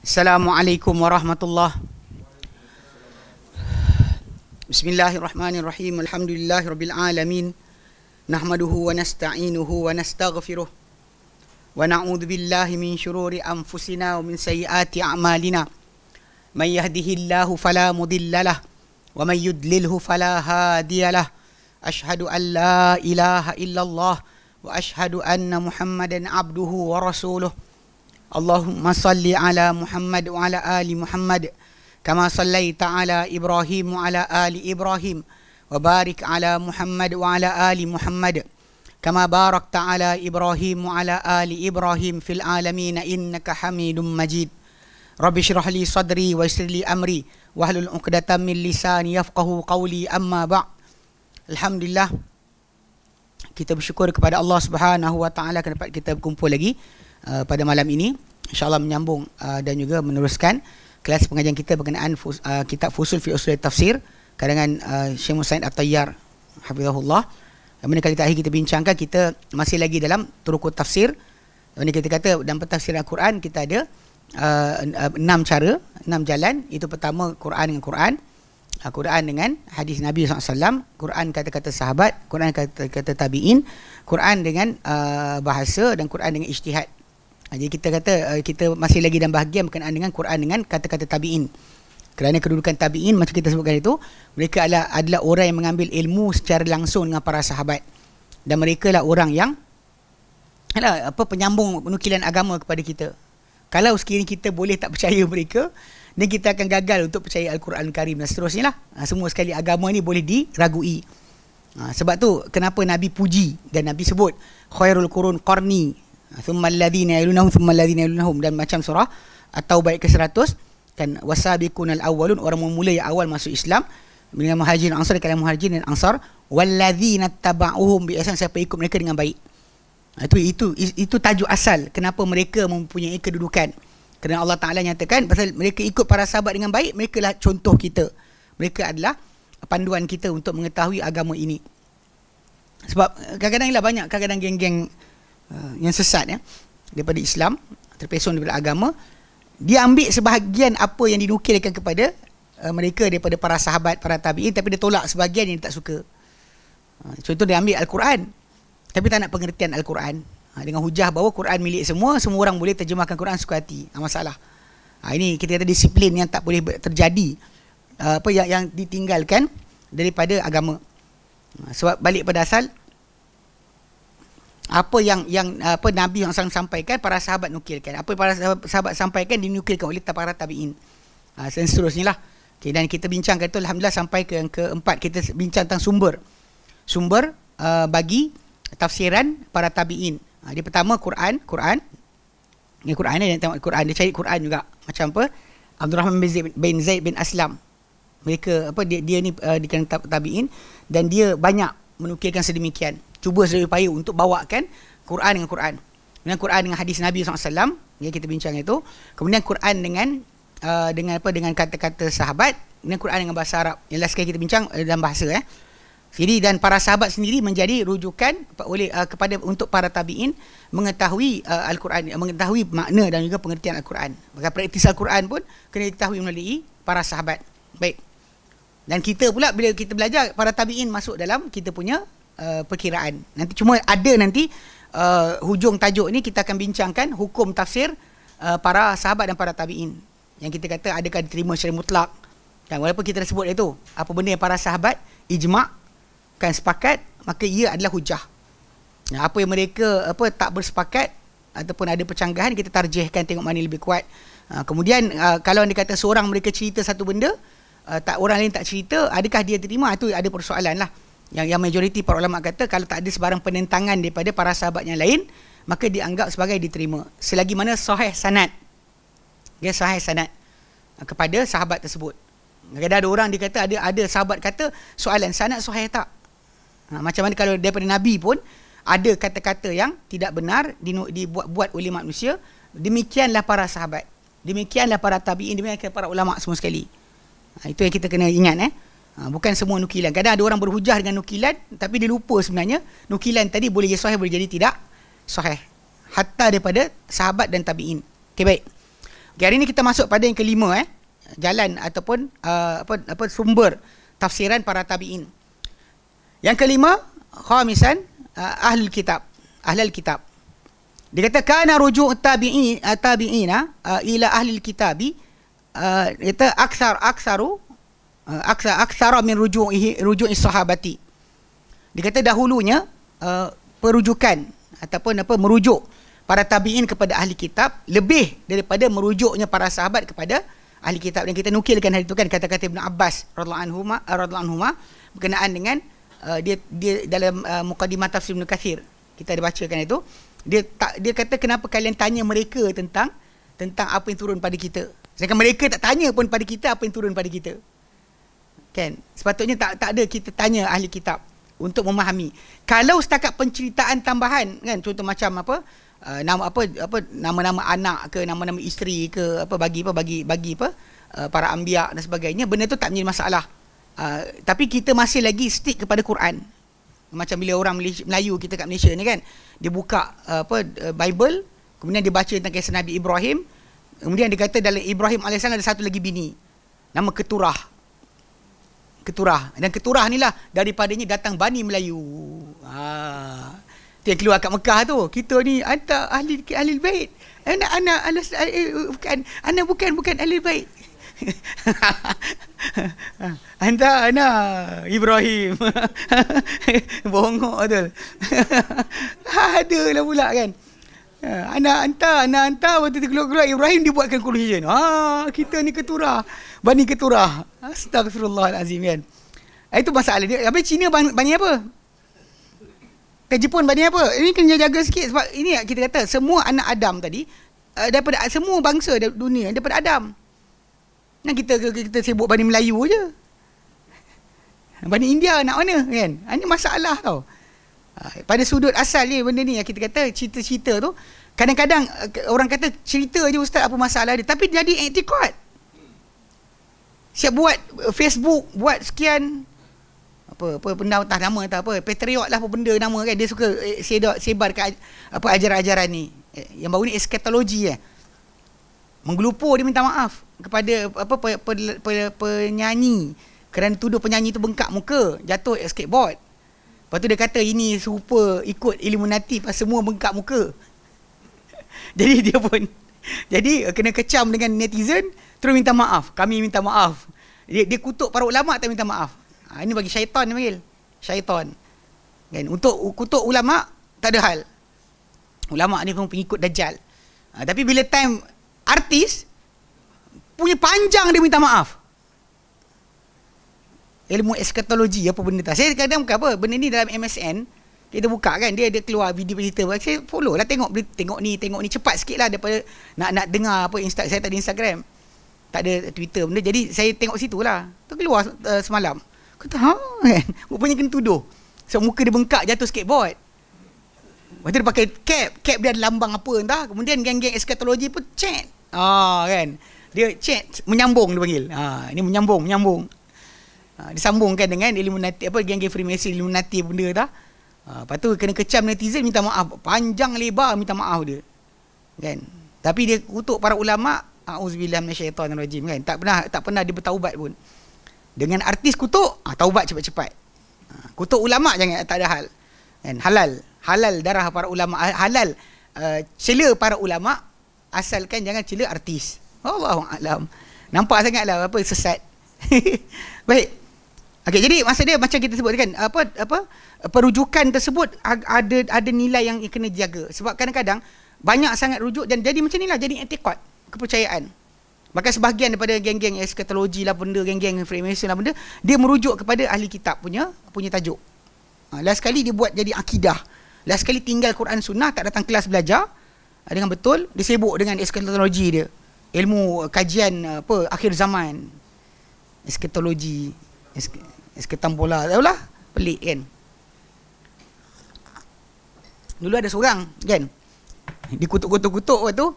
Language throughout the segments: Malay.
Assalamualaikum warahmatullahi. Bismillahirrahmanirrahim. Alhamdulillahirabbil alamin. Nahmaduhu wa nasta'inuhu wa nastaghfiruh. Wa na'udzu billahi min syururi anfusina wa min sayyiati a'malina. May yahdihillahu fala mudhillalah wa may yudlilhu fala hadiyalah. Asyhadu an la ilaha illallah wa asyhadu anna Muhammadan abduhu wa rasuluh. Allahumma salli ala Muhammad wa ala ali Muhammad kama sallaita ala Ibrahim wa ala ali Ibrahim wa barik ala Muhammad wa ala ali Muhammad kama barakta ala Ibrahim wa ala ali Ibrahim fil alamin innaka Hamidum Majid. Rabbi shrah li sadri wa yassir li amri wahlul 'uqdatam min lisani yafqahu qawli, amma ba'd. Alhamdulillah, kita bersyukur kepada Allah Subhanahu wa taala kerana dapat kita berkumpul lagi pada malam ini, insya-Allah menyambung dan juga meneruskan kelas pengajian kita berkenaan kitab Fusul fi Usul Tafsir karangan Syekh Musaid At-Tayyar hafizahullah. Mana kali terakhir kita bincangkan, kita masih lagi dalam turukut tafsir. Mana kita kata dalam pentafsiran Al-Quran kita ada 6 cara, 6 jalan. Itu pertama Quran dengan Quran, Quran dengan hadis Nabi SAW, Quran kata-kata sahabat, Quran kata-kata tabi'in, Quran dengan bahasa, dan Quran dengan ijtihad. Jadi kita kata kita masih lagi dalam bahagian berkenaan dengan Quran dengan kata-kata tabi'in. Kerana kedudukan tabi'in macam kita sebutkan itu, mereka adalah orang yang mengambil ilmu secara langsung dengan para sahabat, dan mereka lah orang yang penyambung penukilan agama kepada kita. Kalau sekiranya kita boleh tak percaya mereka, dan kita akan gagal untuk percaya Al-Quran Karim dan seterusnya lah. Semua sekali agama ni boleh diragui. Sebab tu kenapa Nabi puji dan Nabi sebut khairul qurun qarni thumma alladhina yalunahum thumma alladhina yalunahum, dan macam surah At-Taubah ayat ke-100 kan, wasabiqunal awwalun, orang memula yang awal masuk Islam dengan muhajirin ansar, kalangan muhajirin dan ansar, walladzina tabauhum bi ihsan, siapa ikut mereka dengan baik. Itu tajuk asal kenapa mereka mempunyai kedudukan. Kerana Allah Ta'ala nyatakan pasal mereka ikut para sahabat dengan baik, mereka lah contoh kita, mereka adalah panduan kita untuk mengetahui agama ini. Sebab kadang-kadang lah banyak kadang-kadang geng-geng yang sesat daripada Islam, terpesong daripada agama. Dia ambil sebahagian apa yang dinukilkan kepada mereka daripada para sahabat, para tabi'in, tapi dia tolak sebahagian yang dia tak suka. Contoh, dia ambil Al-Quran tapi tak nak pengertian Al-Quran, dengan hujah bahawa Quran milik semua orang boleh terjemahkan Quran suka hati. Masalah. Ini kita kata disiplin yang tak boleh terjadi, yang ditinggalkan daripada agama. Sebab balik pada asal, apa yang Nabi SAW sampaikan, para sahabat nukilkan. Apa yang para sahabat sampaikan dinukilkan oleh para tabi'in. Dan seterusnya lah. Okay, dan kita bincangkan itu, alhamdulillah, sampai ke yang keempat. Kita bincang tentang sumber bagi tafsiran para tabi'in. Dia pertama Quran. Dia tengok Quran, dia cari Quran juga. Macam apa? Abdurrahman bin Zaid bin Aslam. Mereka dia ni dikatakan tabi'in, dan dia banyak menukilkan sedemikian. Cuba sedaya upaya untuk bawakan Quran dengan Quran. Kemudian Quran dengan hadis Nabi SAW, kita bincang itu. Kemudian Quran dengan kata-kata sahabat, kemudian Quran dengan bahasa Arab. Yang last kali kita bincang dalam bahasa Jadi, dan para sahabat sendiri menjadi rujukan kepada untuk para tabi'in mengetahui Al-Quran, mengetahui makna dan juga pengertian Al-Quran. Maka praktis Al-Quran pun kena diketahui melalui para sahabat. Baik. Dan kita pula bila kita belajar, para tabi'in masuk dalam kita punya perkiraan. Nanti cuma ada hujung tajuk ni kita akan bincangkan hukum tafsir para sahabat dan para tabi'in. Yang kita kata adakah diterima secara mutlak. Dan walaupun kita dah sebut itu, apa benda yang para sahabat ijma' kan sepakat, maka ia adalah hujah. Apa yang mereka tak bersepakat ataupun ada percanggahan, kita tarjihkan, tengok mana lebih kuat. Kemudian kalau anda kata seorang mereka cerita satu benda, orang lain tak cerita, adakah dia terima? Itu ada persoalan lah. Yang majoriti para ulama kata, kalau tak ada sebarang penentangan daripada para sahabat yang lain, maka dianggap sebagai diterima, selagi mana sahih sanad. Dia sahih sanad kepada sahabat tersebut. Kadang-kadang ada orang dia kata, ada sahabat kata soalan sanad sahih tak? Macam mana kalau daripada Nabi pun ada kata-kata yang tidak benar dibuat oleh manusia. Demikianlah para sahabat, demikianlah para tabi'in, demikianlah para ulama semua sekali. Itu yang kita kena ingat. Bukan semua nukilan. Kadang ada orang berhujah dengan nukilan, tapi dia lupa sebenarnya nukilan tadi boleh jadi sahih, boleh jadi tidak sahih, hatta daripada sahabat dan tabi'in. Okay, baik. Okay, hari ni kita masuk pada yang kelima, jalan ataupun sumber tafsiran para tabi'in. Yang kelima, khamisan, ahlul kitab. Ahlul kitab. Dia kata kana rujuk tabi'ina ila ahlil kitabi, kata aksara min ruju'i sahabati. Dia kata dahulunya perujukan ataupun merujuk para tabi'in kepada ahli kitab lebih daripada merujuknya para sahabat kepada ahli kitab. Dan kita nukilkan hari itu kan kata-kata Ibn Abbas radhiyallahu anhuma berkenaan dengan dia dalam mukadimah tafsir Ibn Katsir. Kita ada bacakan itu. Dia kata kenapa kalian tanya mereka tentang apa yang turun pada kita. Sedangkan mereka tak tanya pun pada kita apa yang turun pada kita. Kan? Sepatutnya tak ada kita tanya ahli kitab untuk memahami. Kalau setakat penceritaan tambahan kan, contoh macam nama-nama anak ke nama-nama isteri ke bagi para anbiya dan sebagainya, benda tu tak menjadi masalah. Tapi kita masih lagi stick kepada Quran. Macam bila orang Melayu kita kat Malaysia ni kan, dia buka Bible, kemudian dia baca tentang kisah Nabi Ibrahim, kemudian dia kata dalam Ibrahim AS ada satu lagi bini nama Keturah. Dan Keturah ni lah daripadanya datang Bani Melayu. Dia keluar kat Mekah tu. Kita ni anta ahli bait. Ana bukan ahli bait. Anta Ibrahim. Bongok betul. Adalah pula kan. Ana anta waktu keluar Ibrahim dibuatkan conclusion. Kita ni Keturah. Bani Keturah. Astagfirullahalazim kan. Itu masalah dia. Habis Cina bani apa? Ke Jepun bani apa? Ini kena jaga sikit sebab ini kita kata semua anak Adam tadi daripada semua bangsa dunia daripada Adam. Nah kita sibuk Bani Melayu je. Bani India nak mana kan? Ini masalah tau. Pada sudut asal ni benda ni yang kita kata cerita-cerita tu kadang-kadang orang kata cerita je ustaz apa masalah dia, tapi jadi i'tiqad. Siap buat Facebook, buat sekian apa benda entah nama entah apa, patriot lah apa benda nama kan, dia suka sebarkan ajaran-ajaran ni. Yang baru ni eskatologi menggelupur dia minta maaf kepada penyanyi kerana tuduh penyanyi tu bengkak muka, jatuh skateboard. Lepas tu dia kata ini serupa ikut Illuminati pas semua bengkak muka. Jadi dia pun kena kecam dengan netizen, terus minta maaf. Kami minta maaf. Dia kutuk para ulama tak minta maaf. Ini bagi syaitan dia panggil. Syaitan. Kan, untuk kutuk ulama tak ada hal. Ulama ni pun pengikut Dajjal. Tapi bila time artis punya panjang dia minta maaf. Ilmu eskatologi apa benda tak. Saya kadang bukan apa benda ni dalam MSN kita buka kan, dia keluar video berita. Saya follow lah, tengok ni cepat sikit lah daripada nak dengar apa saya tak ada Instagram, tak ada Twitter benda, jadi saya tengok situ lah. Tu keluar semalam. Kata kan, rupanya kena tuduh so muka dia bengkak jatuh skateboard. Lepas tu dia pakai cap dia ada lambang apa entah. Kemudian geng-geng eskatologi pun chat kan, dia chat menyambung dia panggil. Ini menyambung. Dia sambungkan dengan Illuminati geng-geng Freemason Illuminati benda dah. Lepas tu kena kecam netizen minta maaf, panjang lebar minta maaf dia kan. Tapi dia kutuk para ulama, auzubillahi minasyaitonirrajim kan. Tak pernah dia bertaubat pun. Dengan artis kutuk, taubat cepat-cepat. Kutuk ulama jangan, tak ada hal kan. Halal darah para ulama, halal cela para ulama asalkan jangan cela artis. Allahu a'lam. Nampak sangatlah sesat. Baik. Okey, jadi maksud dia macam kita sebut kan, perujukan tersebut ada nilai yang kena dijaga. Sebab kadang-kadang banyak sangat rujuk dan jadi macam inilah, jadi i'tiqad, kepercayaan. Maka sebahagian daripada geng-geng eskatologi lah benda, geng-geng Freemason lah benda, dia merujuk kepada ahli kitab punya tajuk. Last sekali dia buat jadi akidah. Last sekali tinggal Quran Sunnah, tak datang kelas belajar dengan betul, dia sibuk dengan eskatologi dia. Ilmu kajian akhir zaman. Eskatologi, esketambola, tahulah, pelik kan. Dulu ada seorang kan, dikutuk-kutuk waktu tu,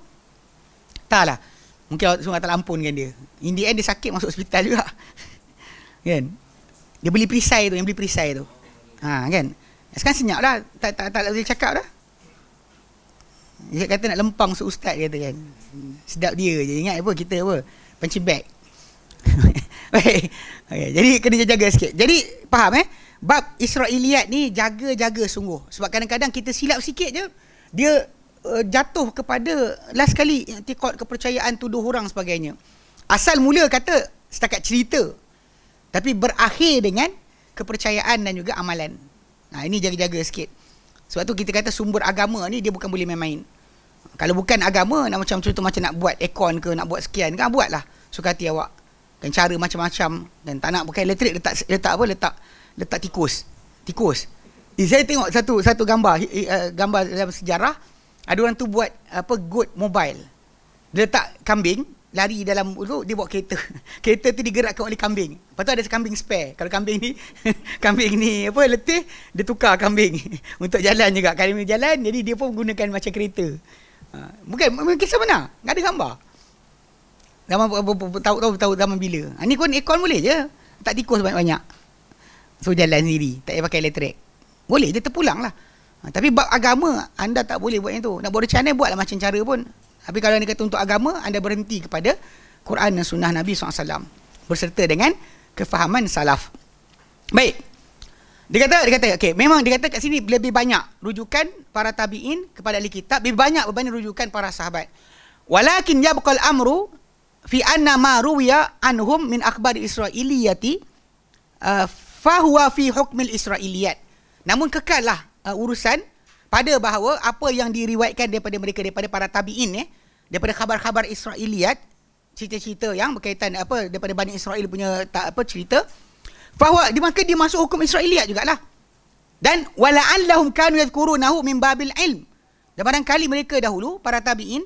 tak lah, mungkin seorang tak lampunkan dia. In the end dia sakit masuk hospital juga. Kan? Dia beli perisai tu, kan. Sekarang senyap dah, tak boleh cakap dah. Dia kata nak lempang seustaz kata kan. Sedap dia je. Ingat apa kita apa? Punching bag. Baik. Okay. Jadi kena jaga sikit. Jadi faham bab Israiliyat ni jaga-jaga sungguh. Sebab kadang-kadang kita silap sikit je dia jatuh kepada last kali i'tiqad, kepercayaan, tuduh orang sebagainya. Asal mula kata setakat cerita, tapi berakhir dengan kepercayaan dan juga amalan. Nah, ini jaga-jaga sikit. Sebab tu kita kata sumber agama ni dia bukan boleh main-main. Kalau bukan agama, nak macam contoh macam nak buat aircon ke, nak buat sekian kan, buatlah suka hati awak. Dan cara macam-macam, dan tak nak pakai elektrik, letak tikus. Saya tengok satu gambar dalam sejarah, ada orang tu buat apa, goat mobile. Dia letak kambing lari dalam tu, dia bawa kereta. Kereta tu digerakkan oleh kambing. Lepas tu ada kambing spare. Kalau kambing ni apa, letih, dia tukar kambing untuk jalan juga. Kalau dia jalan, jadi dia pun gunakan macam kereta. Bukan kisah benar, enggak ada gambar. Tahu zaman bila. Ni pun aircon boleh je. Tak tikus banyak-banyak. So jalan sendiri, tak payah pakai elektrik. Boleh je, terpulang lah. Tapi bab agama, anda tak boleh buat yang tu. Nak buat channel, buatlah macam cara pun. Tapi kalau anda kata untuk agama, anda berhenti kepada Quran dan sunnah Nabi SAW berserta dengan kefahaman salaf. Baik. Dia kata okey, memang dia kata kat sini lebih banyak rujukan para tabi'in kepada ahli kitab, lebih banyak berbanding rujukan para sahabat. Walakin yabqal amru fi anna ma ruwiya anhum min akhbar israiliyati fahuwa fi hukmil israiliyat. Namun kekallah urusan pada bahawa apa yang diriwayatkan daripada mereka, daripada para tabi'in daripada khabar-khabar Israiliyat, cerita-cerita yang berkaitan apa daripada Bani Israel punya cerita, fahuwa maka dia masuk hukum Israiliyat jugalah. Dan wala'allahum kanu yadhkurunahu min babil ilm. Dan barangkali mereka dahulu para tabi'in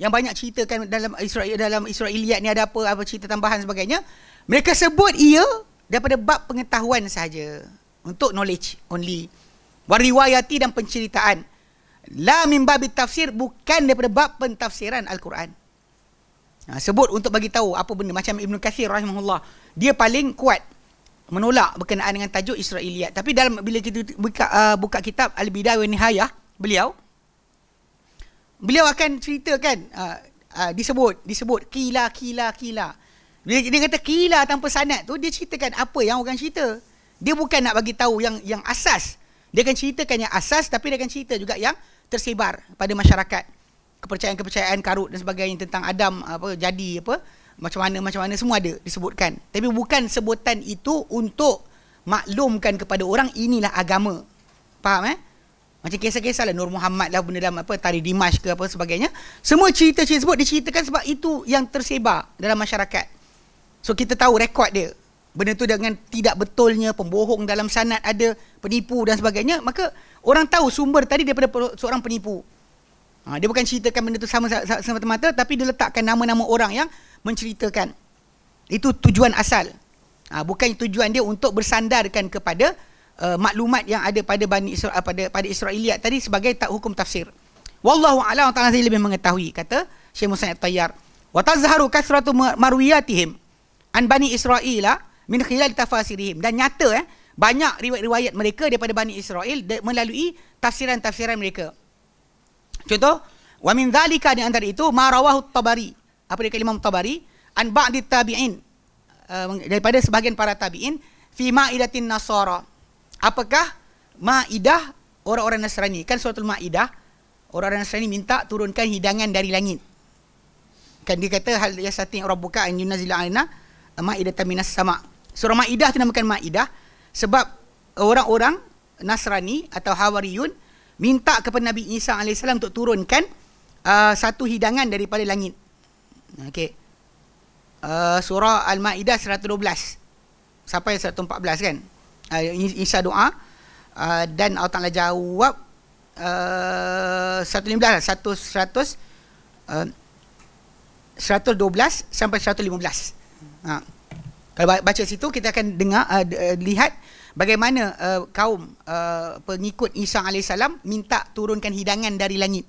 yang banyak ceritakan dalam Israiliyat ni ada apa cerita tambahan sebagainya, mereka sebut ia daripada bab pengetahuan sahaja, untuk knowledge only. Wariwayati dan penceritaan. La min babit tafsir, bukan daripada bab pentafsiran Al-Quran. Sebut untuk bagi tahu apa benda. Macam Ibn Katsir rahimahullah, dia paling kuat menolak berkenaan dengan tajuk Israiliyat. Tapi dalam bila kita buka kitab Al-Bidayah wa Nihayah, beliau akan ceritakan disebut kila. Bila dia kata kila tanpa sanad tu, dia ceritakan apa yang orang cerita. Dia bukan nak bagi tahu yang asas. Dia akan ceritakan yang asas, tapi dia akan cerita juga yang tersebar pada masyarakat. Kepercayaan-kepercayaan karut dan sebagainya tentang Adam macam mana semua ada disebutkan. Tapi bukan sebutan itu untuk maklumkan kepada orang inilah agama. Faham Macam kisah-kisah lah Nur Muhammad lah, benda dalam Tarikh Dimash ke apa sebagainya. Semua cerita-cerita sebut diceritakan sebab itu yang tersebar dalam masyarakat. So kita tahu rekod dia. Benda tu dengan tidak betulnya, pembohong dalam sanad ada, penipu dan sebagainya, maka orang tahu sumber tadi daripada seorang penipu. Dia bukan ceritakan benda tu sama semata-mata, tapi dia letakkan nama-nama orang yang menceritakan. Itu tujuan asal. Bukan tujuan dia untuk bersandarkan kepada maklumat yang ada pada Bani Israel, pada Israiliyat tadi sebagai hukum tafsir. Wallahu a'lam, ta'ala lebih mengetahui, kata Syekh Musa At-Tayyar. Wa tazharu kasratu marwiyatihim an Bani Israila min khilal tafasirihim. Dan nyata banyak riwayat-riwayat mereka daripada Bani Israel melalui tafsiran-tafsiran mereka. Contoh, wa min dzalika, di antara itu ma rawahu Tabari, apa dia Imam Tabari, an ba'di tabi'in, daripada sebahagian para tabi'in, fi ma'idatin nasara. Apakah Ma'idah orang-orang Nasrani? Kan suratul Ma'idah, orang-orang Nasrani minta turunkan hidangan dari langit. Kan dia kata hal yasatin rabbuka an yunzila 'alaina ma'idatan minas sama'. Surah Ma'idah dinamakan Ma'idah sebab orang-orang Nasrani atau Hawariyun minta kepada Nabi Isa AS untuk turunkan satu hidangan daripada langit. Okey. Surah Al-Ma'idah 112 sampai 114 kan. Isa doa dan Allah Ta'ala jawab 115 lah, 112 sampai 115. Kalau baca situ kita akan dengar lihat bagaimana kaum pengikut Isa AS minta turunkan hidangan dari langit.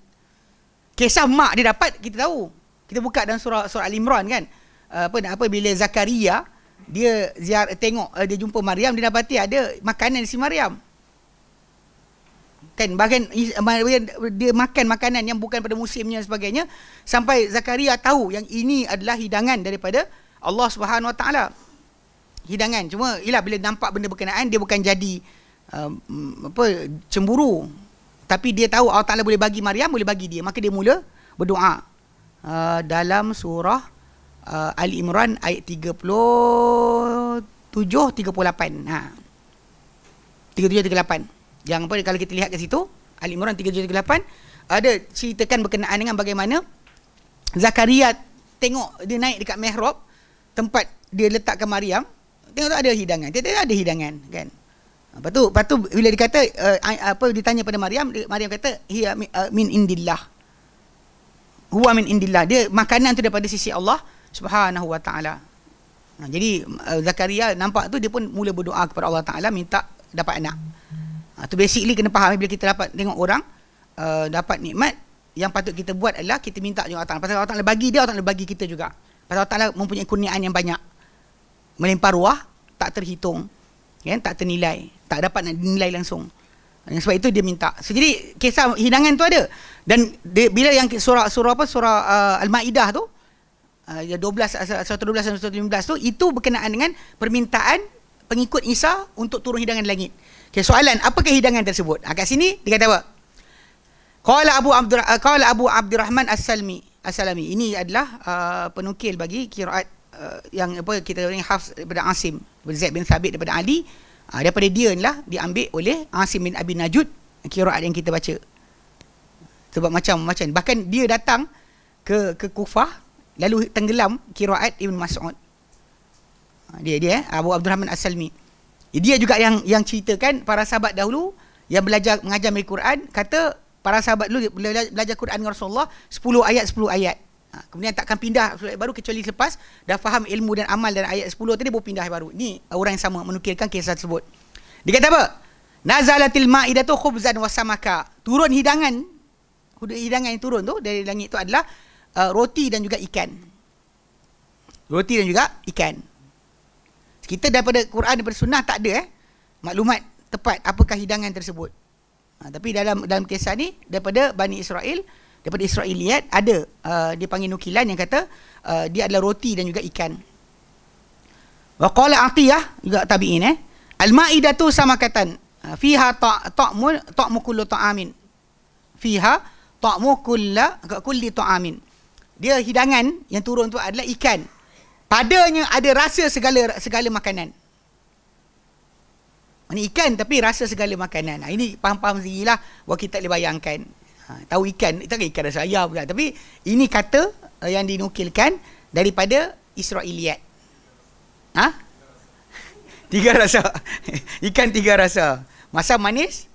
Kisah mak dia dapat kita tahu. Kita buka dalam surah Al-Imran kan. Bila Zakaria dia tengok dia jumpa Maryam, dia dapati ada makanan di si Maryam. Kan bahagian dia makan makanan yang bukan pada musimnya dan sebagainya, sampai Zakaria tahu yang ini adalah hidangan daripada Allah Subhanahu Wa Taala. Hidangan. Cuma ialah bila nampak benda berkenaan, dia bukan jadi cemburu, tapi dia tahu Allah Taala boleh bagi Maryam, boleh bagi dia, maka dia mula berdoa dalam surah Ali Imran ayat 37 38. 37 38. Yang apa, kalau kita lihat kat situ Ali Imran 37 38, ada ceritakan berkenaan dengan bagaimana Zakaria tengok dia naik dekat mihrab tempat dia letakkan Maryam, tengok tu ada hidangan. Dia ada hidangan kan. Lepas tu bila dikata ditanya pada Maryam, Maryam kata hiya min indillah. Huwa min indillah. Dia makanan tu daripada sisi Allah Subhanahu Wa Taala. Jadi Zakaria nampak tu, dia pun mula berdoa kepada Allah Taala minta dapat anak. Tu basically kena faham, bila kita dapat tengok orang dapat nikmat, yang patut kita buat adalah kita minta juga Allah Taala. Pasal Allah Taala bagi dia, Allah Taala bagi kita juga. Pasal Allah Taala mempunyai kurniaan yang banyak, melimpah ruah, tak terhitung, kan, tak ternilai, tak dapat nak dinilai langsung. Dan sebab itu dia minta. So, jadi kisah hidangan tu ada. Dan dia, bila yang surah Al-Maidah tu, 12 dan 115 tu, itu berkenaan dengan permintaan pengikut Isa untuk turun hidangan di langit. Okay, soalan, apakah hidangan tersebut? Kat sini dia kata apa? Qala Abu Abdurrahman As-Salami. Ini adalah penukil bagi qiraat yang apa kita panggil Hafs daripada Asim, daripada Zaid bin Thabit daripada Ali. Daripada dia lah diambil oleh Asim bin Abi Najud qiraat yang kita baca. Sebab macam-macam. Bahkan dia datang ke Kufah lalu tenggelam qiraat Ibn Mas'ud. Dia Abu Abdurrahman As-Salmi. Dia juga yang ceritakan para sahabat dahulu yang mengajar Al-Quran, kata para sahabat dulu belajar Quran dengan Rasulullah 10 ayat. Kemudian takkan pindah ayat baru kecuali lepas dah faham ilmu dan amal dan ayat 10 tadi baru pindah ayat baru. Ni orang yang sama menukilkan kisah tersebut. Dia kata apa? Nazalatil ma'idatu khubzan wa samaka. Turun hidangan yang turun tu dari langit tu adalah roti dan juga ikan. Roti dan juga ikan. Kita daripada Quran, daripada sunnah tak ada maklumat tepat apakah hidangan tersebut. Tapi dalam kisah ni daripada Bani Israel, daripada Israiliyat ada dia panggil nukilan yang kata dia adalah roti dan juga ikan. Wa qala Atiyah juga tabi'in al-ma'idatu samakatan fiha ta'mu kullu ta'amin. Fiha ta'mu kulli ta'amin. Dia hidangan yang turun tu adalah ikan. Padanya ada rasa segala makanan. Ini ikan tapi rasa segala makanan. Ini faham-faham sendirilah, wah kita boleh bayangkan. Tahu ikan, tak ikan rasa ayam kan. Tapi ini kata yang dinukilkan daripada Israiliyat. 3 rasa. Ikan 3 rasa. Masam, manis,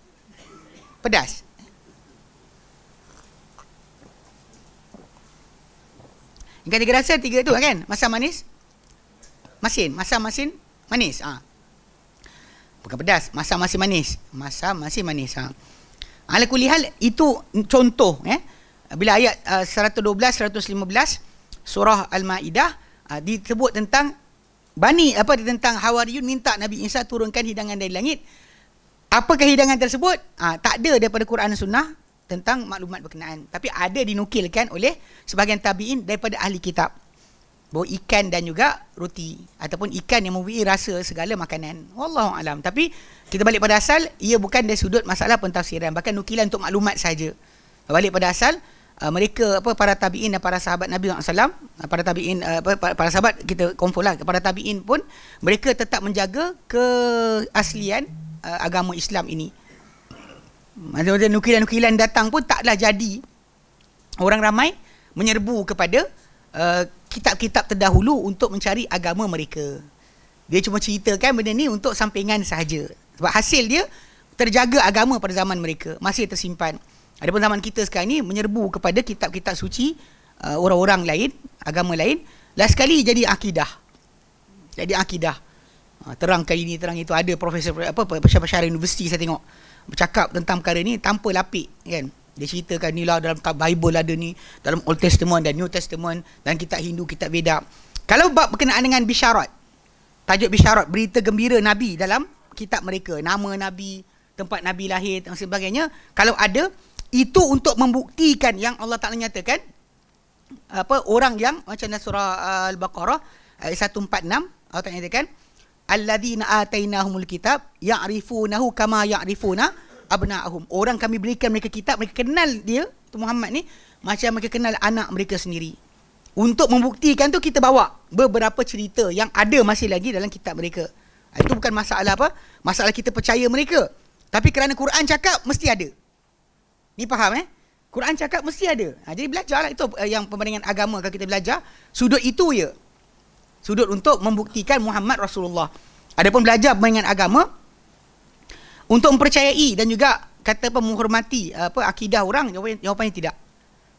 pedas. Ikan 3 rasa 3 tu kan? Masam, manis, masin. Masam, masin, manis. Bukan pedas. Masam, masin, manis. Masam, masin, manis. Ala kulli hal, itu contoh. Bila ayat 112, 115 surah Al-Maidah disebut tentang tentang Hawariyun minta Nabi Isa turunkan hidangan dari langit. Apakah hidangan tersebut? Tak ada daripada Quran dan Sunnah tentang maklumat berkenaan, tapi ada dinukilkan oleh sebahagian tabi'in daripada ahli kitab bahawa ikan dan juga roti ataupun ikan yang mempunyai rasa segala makanan. Wallahu alam. Tapi kita balik pada asal, ia bukan dari sudut masalah pentafsiran, bahkan nukilan untuk maklumat saja. Balik pada asal, mereka para tabi'in dan para sahabat Nabi SAW, para tabi'in para sahabat kita confirm lah, para tabi'in pun mereka tetap menjaga keaslian agama Islam ini. Maksudnya nukilan-nukilan datang pun taklah jadi orang ramai menyerbu kepada kitab-kitab terdahulu untuk mencari agama mereka. Dia cuma ceritakan benda ni untuk sampingan sahaja. Sebab hasil dia terjaga agama pada zaman mereka masih tersimpan. Adapun zaman kita sekarang ni menyerbu kepada kitab-kitab suci orang-orang lain, agama lain, last sekali jadi akidah. Terang kali ni, terang itu. Ada profesor pensyarah universiti saya tengok bercakap tentang perkara ni tanpa lapik kan. Dia ceritakan ni lah dalam Bible ada ni, dalam Old Testament dan New Testament, dan kitab Hindu, kitab Veda. Kalau bab berkenaan dengan bisyarat, tajuk bisyarat, berita gembira Nabi dalam kitab mereka, nama Nabi, tempat Nabi lahir dan sebagainya. Kalau ada, itu untuk membuktikan yang Allah Ta'ala nyatakan, orang yang macam surah Al-Baqarah ayat 146, Allah Ta'ala nyatakan, alladzina atainahumul kitab ya'rifunahu kama ya'rifuna abna'ahum. Orang kami berikan mereka kitab, mereka kenal dia, tu Muhammad ni, macam mereka kenal anak mereka sendiri. Untuk membuktikan tu, kita bawa beberapa cerita yang ada masih lagi dalam kitab mereka. Itu bukan masalah apa? Masalah kita percaya mereka. Tapi kerana Quran cakap, mesti ada. Ni faham Quran cakap mesti ada. Jadi belajarlah. Itu yang perbandingan agama kalau kita belajar. Sudut itu ya. Sudut untuk membuktikan Muhammad Rasulullah. Adapun belajar perbandingan agama, untuk mempercayai dan juga kata menghormati akidah orang, jawapannya tidak.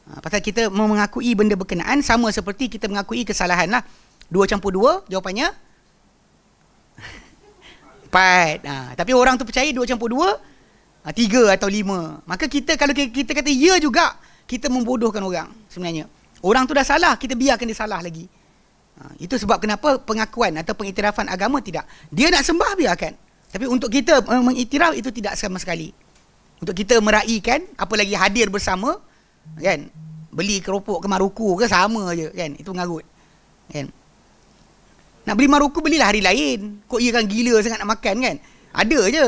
Pasal kita mengakui benda berkenaan sama seperti kita mengakui kesalahan lah. 2 campur 2, jawapannya 4. Tapi orang tu percaya 2 campur 2 3 atau 5. Maka kita, kalau kita kata ya juga, kita membodohkan orang sebenarnya. Orang tu dah salah, kita biarkan dia salah lagi. Itu sebab kenapa pengakuan atau pengiktirafan agama tidak. Dia nak sembah, biarkan. Tapi untuk kita mengiktiraf, itu tidak sama sekali. Untuk kita meraihkan, apalagi hadir bersama, kan, beli keropok ke Maruku ke sama je, kan, itu mengarut, kan. Nak beli Maruku, belilah hari lain. Kok ia kan gila sangat nak makan, kan? Ada je.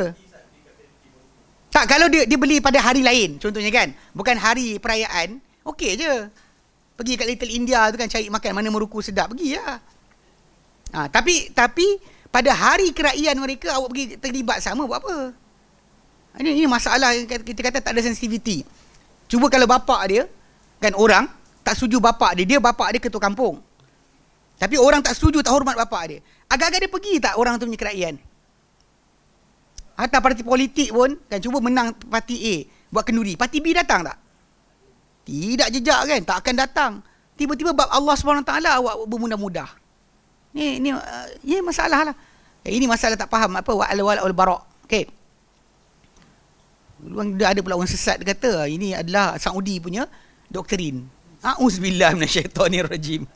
Tak, kalau dia beli pada hari lain, contohnya, kan, bukan hari perayaan, okey je. Pergi kat Little India tu, kan, cari makan mana Maruku sedap, pergi lah. Tapi pada hari kerajaan mereka, awak pergi terlibat sama, buat apa? Ini masalah yang kita kata tak ada sensitivity. Cuba kalau bapak dia, kan, orang tak setuju bapak dia bapak dia ketua kampung. Tapi orang tak setuju, tak hormat bapak dia. Agak-agak dia pergi tak orang tu punya kerajaan? Hatta parti politik pun, kan, cuba menang parti A, buat kenduri. Parti B datang tak? Tidak jejak, kan, tak akan datang. Tiba-tiba bab Allah SWT awak bermudah-mudah. Ni masalah lah. Ini masalah tak faham apa wa'al barak. Okey. Dia ada pula orang sesat, dia kata ini adalah Saudi punya doktrin. A'udzubillah minasyaitonirrajim.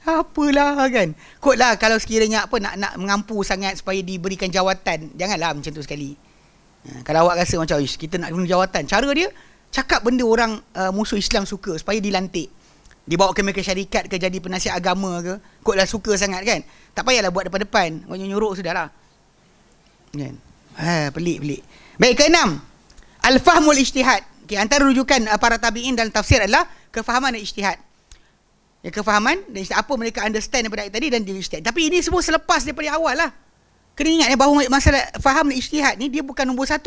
Apalah, kan. Kotlah kalau sekiranya nak mengampu sangat supaya diberikan jawatan, janganlah macam tu sekali. Kalau awak rasa macam kita nak guna jawatan, cara dia cakap benda orang musuh Islam suka supaya dilantik. Dibawa ke mereka syarikat ke, jadi penasihat agama ke. Kotlah suka sangat, kan. Tak payahlah buat depan-depan, nyuruh sudahlah. Kan. Pelik. Baik, keenam, al-fahmul ijtihad. Okay, antara rujukan para tabi'in dalam tafsir adalah kefahaman dan ijtihad. Ya, kefahaman dan apa mereka understand daripada ayat tadi dan dia ijtihad. Tapi ini semua selepas daripada awal lah. Kena ingat bahawa masalah faham dan ijtihad ni dia bukan nombor 1.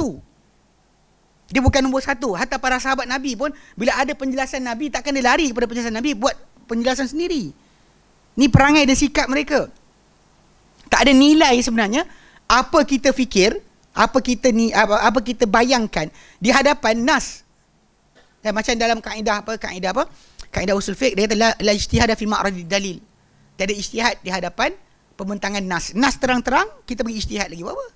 Dia bukan nombor 1. Hatta para sahabat Nabi pun, bila ada penjelasan Nabi, takkan dia lari kepada penjelasan Nabi, buat penjelasan sendiri. Ni perangai dan sikap mereka. Tak ada nilai sebenarnya apa kita fikir, apa kita bayangkan di hadapan nas. Dan macam dalam kaedah kaedah usul fiqh, dia kata la ijtihad fi ma'radid dalil. Tiada ijtihad di hadapan pembentangan nas. Nas terang-terang, kita bagi ijtihad lagi, buat apa?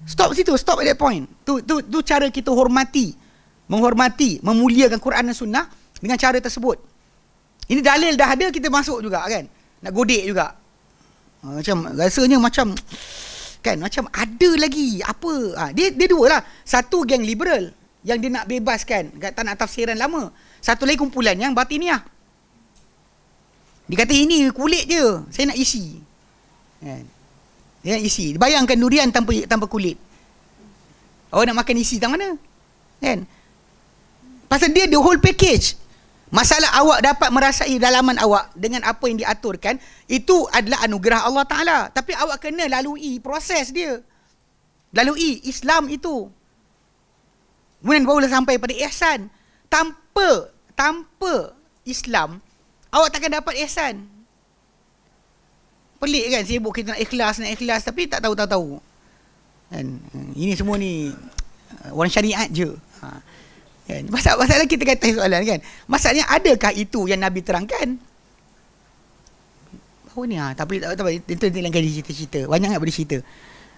Stop situ, stop at that point. Tu cara kita menghormati, memuliakan Quran dan Sunnah dengan cara tersebut. Ini dalil dah ada, kita masuk juga, kan. Nak godek juga. Macam rasanya macam, kan, macam ada lagi apa. Dia dua lah. Satu geng liberal yang dia nak bebaskan, tak nak tafsiran lama. Satu lagi kumpulan yang batiniah. Dia kata ini kulit je, saya nak isi. Kan. Dia nak isi. Bayangkan durian tanpa kulit. Awak nak makan isi tang mana? Kan? Pasal dia the whole package. Masalah awak dapat merasai dalaman awak dengan apa yang diaturkan, itu adalah anugerah Allah Ta'ala. Tapi awak kena lalui proses dia. Lalui Islam itu. Kemudian barulah sampai pada ihsan. Tanpa Islam, awak takkan dapat ihsan. Pelik, kan, sibuk kita nak ikhlas, tapi tak tahu-tahu. Kan? Ini semua ni orang syariat je. Kan? Masalah kita kata soalan, kan. Masalahnya adakah itu yang Nabi terangkan? Bahawa ni tapi itu lain kali cerita-cerita. Banyak nak boleh cerita.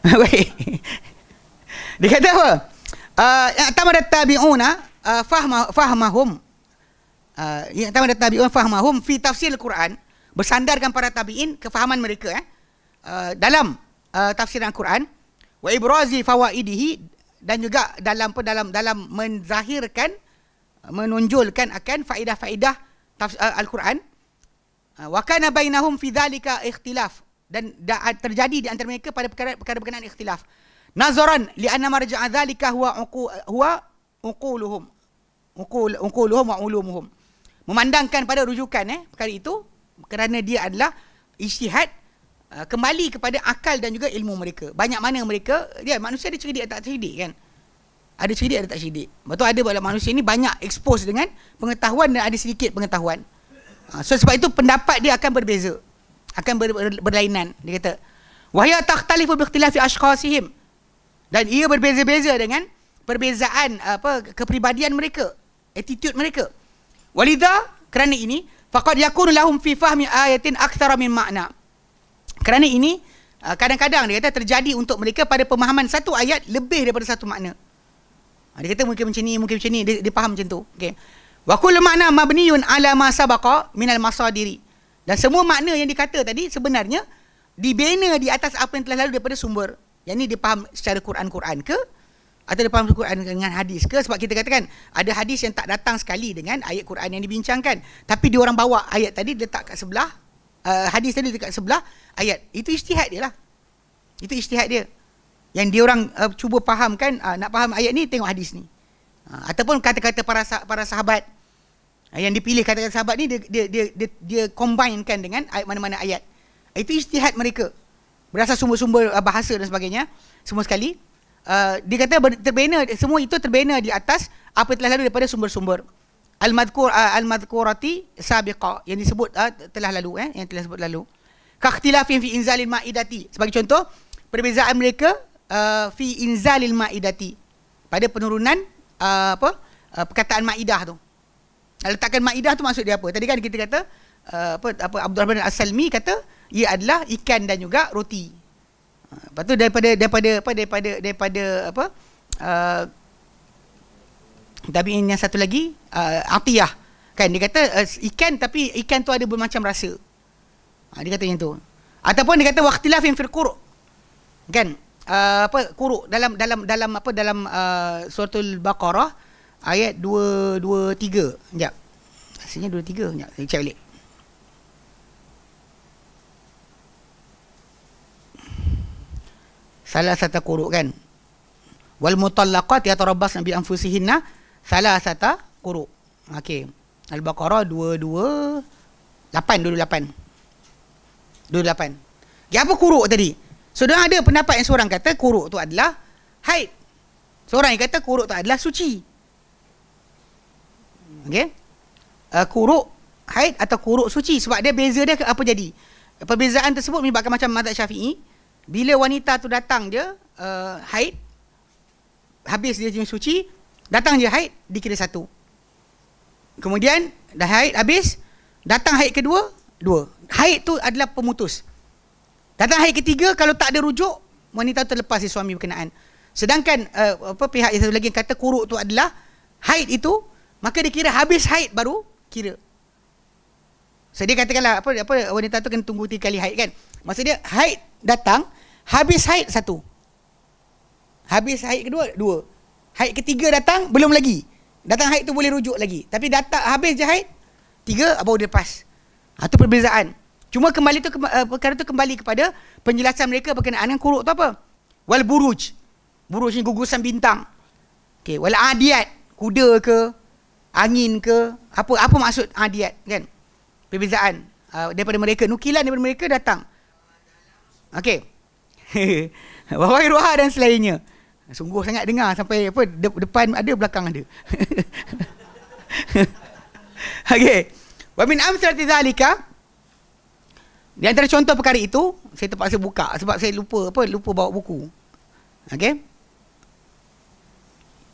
Baik. Dia kata apa? Tamadat tabi'una fahmahum. Tamadat tabi'una fahmahum fi tafsir Al-Quran. Bersandarkan para tabi'in kefahaman mereka dalam tafsiran Al-Quran. wa ibrazi fawaidihi, dan juga dalam menzahirkan, menonjolkan akan faedah-faedah Al-Quran. Wa kana bainahum fi dzalika ikhtilaf, dan terjadi di antara mereka pada perkara berkenaan ikhtilaf. Nazaran li anna marja'a dzalika huwa uquluhum wa ulumuhum. Memandangkan pada rujukan perkara itu kerana dia adalah ijtihad, kembali kepada akal dan juga ilmu mereka. Banyak mana mereka, dia manusia ada cerdik tak cerdik kan? Ada cerdik ada tak cerdik. Betul, ada pada manusia ni banyak expose dengan pengetahuan dan ada sedikit pengetahuan. So sebab itu pendapat dia akan berbeza, akan berlainan. Dia kata wahya takhtalifu bi ikhtilafi ashkhasihim, dan ia berbeza-beza dengan perbezaan kepribadian mereka, attitude mereka. Walidha, kerana ini faqad yakunu lahum fi fahmi ayatin aktsara min makna. Kerana ini kadang-kadang dia kata terjadi untuk mereka pada pemahaman satu ayat lebih daripada satu makna. Dia kata mungkin macam ni, dia faham macam tu. Okey. Wa kullu makna mabniyun ala ma sabaqa minal masadiri. Dan semua makna yang dikata tadi sebenarnya dibina di atas apa yang telah lalu daripada sumber. Yang ni dia faham secara Quran ke, atau dia faham Quran dengan hadis ke? Sebab kita katakan ada hadis yang tak datang sekali dengan ayat Quran yang dibincangkan, tapi dia orang bawa ayat tadi letak kat sebelah, hadis tadi dekat sebelah ayat. Itu ijtihad dia lah. Itu ijtihad dia. Yang dia orang cuba fahamkan, nak faham ayat ni tengok hadis ni. Ataupun kata-kata para sahabat, yang dipilih kata-kata sahabat ni dia combinekan dengan ayat mana-mana ayat. Itu ijtihad mereka. Berasal sumber-sumber bahasa dan sebagainya semua sekali. Dia kata terbina, semua itu terbina di atas apa yang telah lalu daripada sumber-sumber al-madhkurati sabiqa, yang disebut telah lalu, yang telah sebut lalu. Ka ikhtilafin fi inzalil maidati, sebagai contoh perbezaan mereka fi inzalil maidati, pada penurunan perkataan maidah tu. Letakkan maidah tu maksud dia apa? Tadi kan kita kata Abdul Rahman As-Salmi kata ia adalah ikan dan juga roti. Lepas tu daripada tabi'in yang satu lagi Atiyah kan, dia kata ikan, tapi ikan tu ada bermacam rasa. Dia kata yang tu. Ataupun dia kata waqtilafin fil quru', kan, quru' dalam suratul Baqarah ayat 223. Sekejap, rasanya 23. Sekejap, saya cek balik. Salah satu quru' kan, wal mutallaqat yatarabbasna bi anfusihinna salah satu quru'. Okey, Al-Baqarah 28. Ya, apa quru' tadi? Saudara ada pendapat yang seorang kata quru' tu adalah haid, seorang yang kata quru' tu adalah suci. Okey, quru' haid atau quru' suci, sebab dia beza dia apa jadi? Perbezaan tersebut menyebabkan macam mazhab Syafi'i, bila wanita tu datang dia haid, habis dia jenis suci, datang je haid, dikira satu. Kemudian dah haid habis, datang haid kedua, dua. Haid tu adalah pemutus. Datang haid ketiga, kalau tak ada rujuk, wanita tu terlepas si suami berkenaan. Sedangkan pihak yang satu lagi yang kata quru' tu adalah haid itu, maka dia kira habis haid baru kira. So dia katakanlah apa wanita tu kena tunggu 3 kali haid kan. Maksud dia haid datang, habis haid satu. Habis haid kedua, dua. Haid ketiga datang, belum lagi. Datang haid tu boleh rujuk lagi. Tapi datang habis je haid 3, baru dia lepas. Itu perbezaan. Cuma kembali tu perkara tu kembali kepada penjelasan mereka berkenaan dengan quru' tu apa? Wal buruj. Buruj ni gugusan bintang. Okey, wal adiyat, kuda ke, angin ke, apa maksud adiyat kan? Perbezaan daripada mereka, nukilan daripada mereka datang. Okey. Wahai dan selainnya. Sungguh sangat dengar sampai depan ada, belakang ada. Okey. Wa min amsalati dzalika, di antara contoh perkara itu, saya terpaksa buka sebab saya lupa bawa buku. Okey.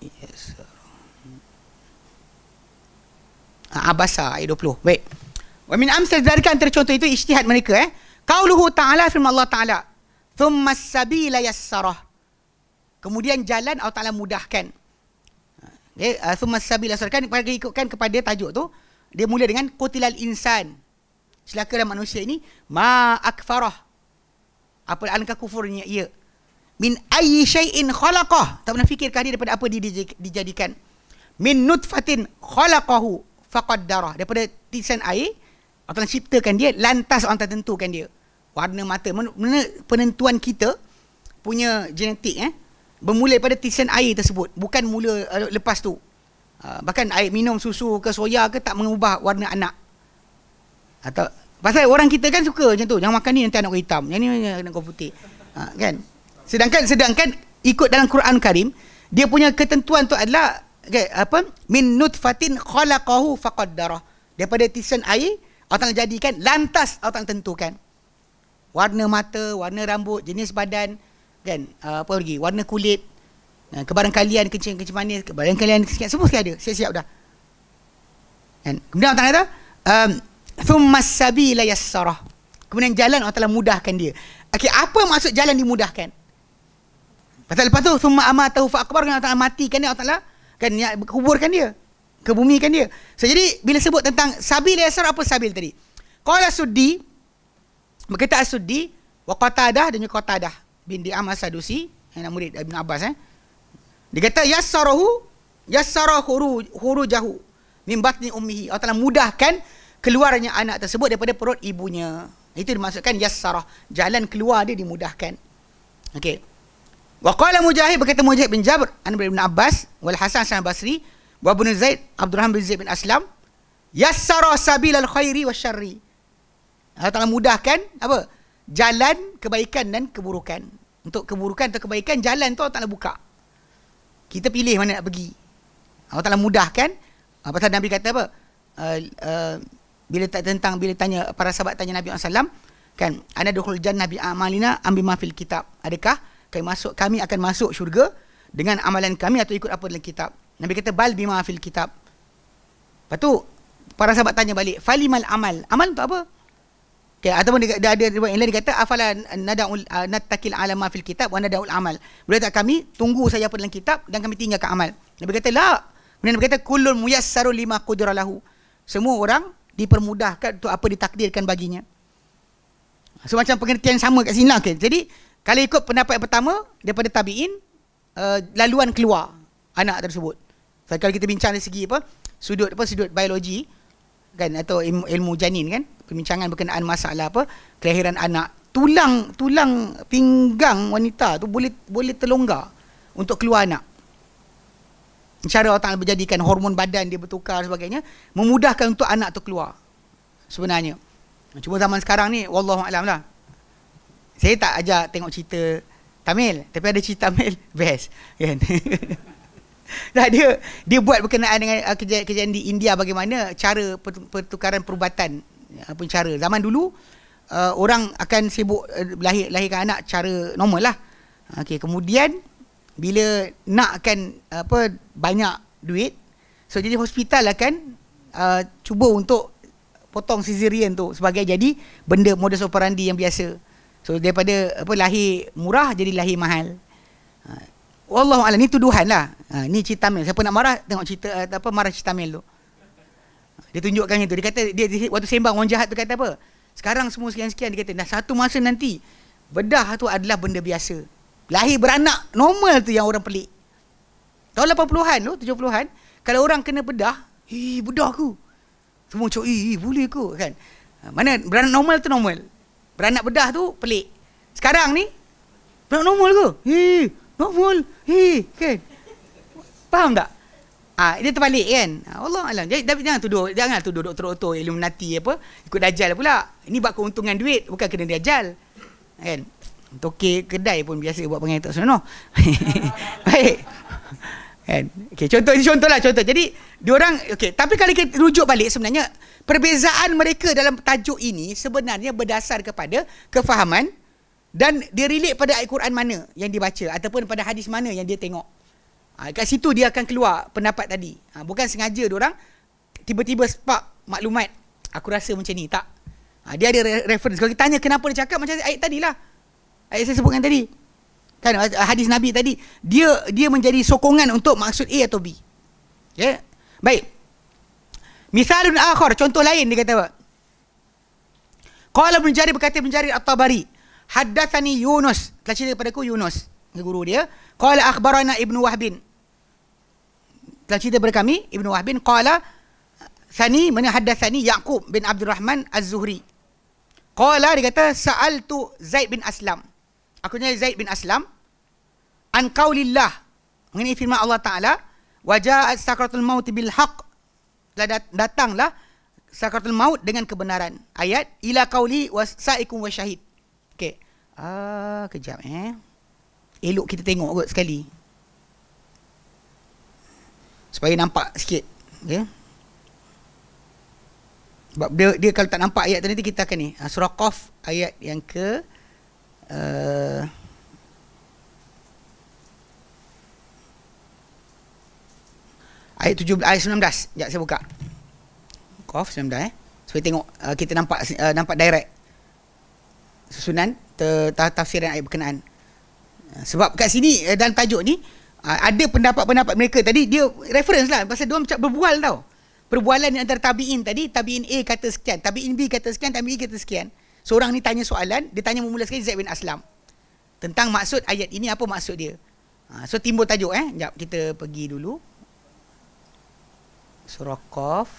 Yes. Abasa ayat 20. Baik. Wa min amsalati dzalika, antara contoh itu ijtihad mereka qauluhu ta'ala, firman Allah Ta'ala, thumma as-sabila yassarah, kemudian jalan Allah Ta'ala mudahkan. Thumma as-sabila yassarah, kan ikutkan kepada tajuk tu, dia mula dengan qutilal insan, celaka manusia ini, ma akfarah, apa alangkah kufurnya ia. min ayyi syai'in khalaqah. Tak pernah fikirkah dia daripada apa dia dijadikan? Min nutfatin khalaqahu faqaddarah. Daripada titisan air, Allah ciptakan dia, lantas Allah tentukan dia. Warna mata, mana penentuan kita punya genetik bermula daripada titisan air tersebut, bukan mula lepas tu. Bahkan air minum susu ke soya ke tak mengubah warna anak. Atau pasal orang kita kan suka macam tu, jangan makan ni nanti anak kau hitam, yang ni anak kau putih. Kan? Sedangkan ikut dalam Quran Karim, dia punya ketentuan tu adalah min nutfatin khalaqahu faqaddarah. Daripada titisan air Allah jadikan, lantas Allah tentukan warna mata, warna rambut, jenis badan, kan, apa lagi, warna kulit, kebarangkalian kencing manis, kebarangkalian semua sekali ada, siap-siap dah. Kan? Kemudian Allah kata thumma sabila yassarah. Kemudian jalan Allah Taala mudahkan dia. Okey, apa maksud jalan dimudahkan? Pasal lepas tu thumma amatahu fa akbar, Allah Taala matikan dia, Allah Taala kan kuburkan dia, kebumikan dia. So jadi bila sebut tentang sabila yassarah, apa sabil tadi? Qala Suddi, berkata As-Suddi wa Qatadah, dan juga Qatadah bin Di'am As-Sadusi, yang murid Ibn Abbas, dia kata yassara khurujahu min batni ummihi. Allah Taala mudahkan keluarnya anak tersebut daripada perut ibunya. Itu dimaksudkan yassarah, jalan keluar dia dimudahkan. Okey. Wa qala Mujahid, berkata Mujahid bin Jabr an Ibn Abbas wal Hasan Al-Basri wa Ibn Zaid Abdurrahman bin Zaid bin Aslam, yassara sabilal khairi wasyarri. Allah Taala mudahkan apa? Jalan kebaikan dan keburukan. Untuk keburukan atau kebaikan, jalan tu Allah Taala buka. Kita pilih mana nak pergi. Allah Taala mudahkan. Pasal Nabi kata apa? Bila tanya para sahabat, tanya Nabi SAW, kan, ana dukhul jannah bi amalina am bima fil kitab. Adakah kami akan masuk syurga dengan amalan kami atau ikut apa dalam kitab? Nabi kata bal bima fil kitab. Lepas tu para sahabat tanya balik, falimal amal. Amal untuk apa? Okay, ataupun dia ada riwayat yang lain, dia kata afala nada'ul nattakil ala ma fil kitab wa nada'ul amal. Boleh tak kami tunggu saja apa dalam kitab dan kami tinggalkan amal? Nabi kata la. Kemudian Nabi kata kullun muyassaru lima qudira lahu. Semua orang dipermudahkan untuk apa ditakdirkan baginya. So macam pengertian sama kat sini lah. Okay. Jadi kalau ikut pendapat yang pertama daripada tabi'in, laluan keluar anak tersebut. So, kalau kita bincang dari segi sudut biologi, kan, atau ilmu janin, kan, perbincangan berkenaan masalah kelahiran anak, tulang pinggang wanita tu boleh terlonggar untuk keluar anak. Cara Allah Taala berjadikan hormon badan dia bertukar sebagainya, memudahkan untuk anak tu keluar sebenarnya. Cuma zaman sekarang ni wallahu alam lah. Saya tak ajak tengok cerita Tamil, tapi ada cerita Tamil best, kan. Nah, dia buat berkenaan dengan kejadian di India, bagaimana cara pertukaran perubatan. Apa cara zaman dulu, orang akan sibuk lahirkan anak cara normal lah. Okey, kemudian bila nakkan banyak duit, so jadi hospital akan cuba untuk potong cesarean tu sebagai jadi benda modus operandi yang biasa. So daripada lahir murah jadi lahir mahal. Wallahu a'lam, ni tuduhan lah. Ni cerita Tamil. Siapa nak marah tengok cerita marah cerita Tamil tu. Dia tunjukkan itu. Dia kata dia waktu sembang orang jahat tu kata apa? Sekarang semua sekian-sekian, dia kata dah satu masa nanti bedah tu adalah benda biasa. Lahir beranak normal tu yang orang pelik. Tahun 80-an tu, 70-an, kalau orang kena bedah, bedah aku. Semua cakap, boleh ke, kan? Mana beranak normal tu normal. Beranak bedah tu pelik. Sekarang ni beranak normal ke? Normal. Kan? Faham tak? Dia terbalik, kan? Allah alam. Jadi jangan tuduh doktor-doktor Illuminati ikut dajal pula. Ini buat keuntungan duit, bukan kena dajal. Kan? Tokek kedai pun biasa buat pengajian tak senonoh. Baik. Kan? Okey, contoh lah. Jadi diorang okey, tapi kalau kita rujuk balik, sebenarnya perbezaan mereka dalam tajuk ini sebenarnya berdasar kepada kefahaman dan dia relate pada Al-Quran mana yang dibaca ataupun pada hadis mana yang dia tengok. Kat situ dia akan keluar pendapat tadi. Bukan sengaja diorang tiba-tiba spark maklumat, aku rasa macam ni, tak. Dia ada reference. Kalau kita tanya kenapa dia cakap macam ayat tadilah. Ayat saya sebutkan tadi. Kan hadis Nabi tadi, dia menjadi sokongan untuk maksud A atau B. Ya. Baik. Misalun akhar, contoh lain dia kata apa? Qala Ibn Jarir, berkata Ibn Jarir At-Tabari, haddatsani Yunus, telah cerita kepadaku Yunus guru dia. Qala akhbarana Ibnu Wahbin. Telah cerita kepada kami Ibnu Wahbin qala Sani mana haddatsani Yaqub bin Abdurrahman Az-Zuhri. Qala dia kata sa'altu Zaid bin Aslam. Aku tanya Zaid bin Aslam an qaulillah mengenai firman Allah Taala wa ja'at sakratul maut bil haqq. Datanglah sakratul maut dengan kebenaran. Ayat ila qauli wasaikum wa syahid. Okey. Kejap elok kita tengok kot sekali. Supaya nampak sikit. Okey. Sebab dia kalau tak nampak ayat tu nanti kita akan ni. Surah Qaf ayat yang ke ayat 17 ayat 19. Sekejap saya buka. Qaf 19 supaya tengok kita nampak direct susunan tafsiran ayat berkenaan. Sebab kat sini dalam tajuk ni ada pendapat-pendapat mereka tadi dia reference lah pasal dia macam berbual tau. Perbualan antara tabi'in tadi, tabi'in A kata sekian, tabi'in B kata sekian, tabi'in B kata sekian. Seorang ni tanya soalan, dia tanya memula sekali Zaid bin Aslam. Tentang maksud ayat ini, apa maksud dia. So timbul tajuk Sekejap, kita pergi dulu. Surah Qaf,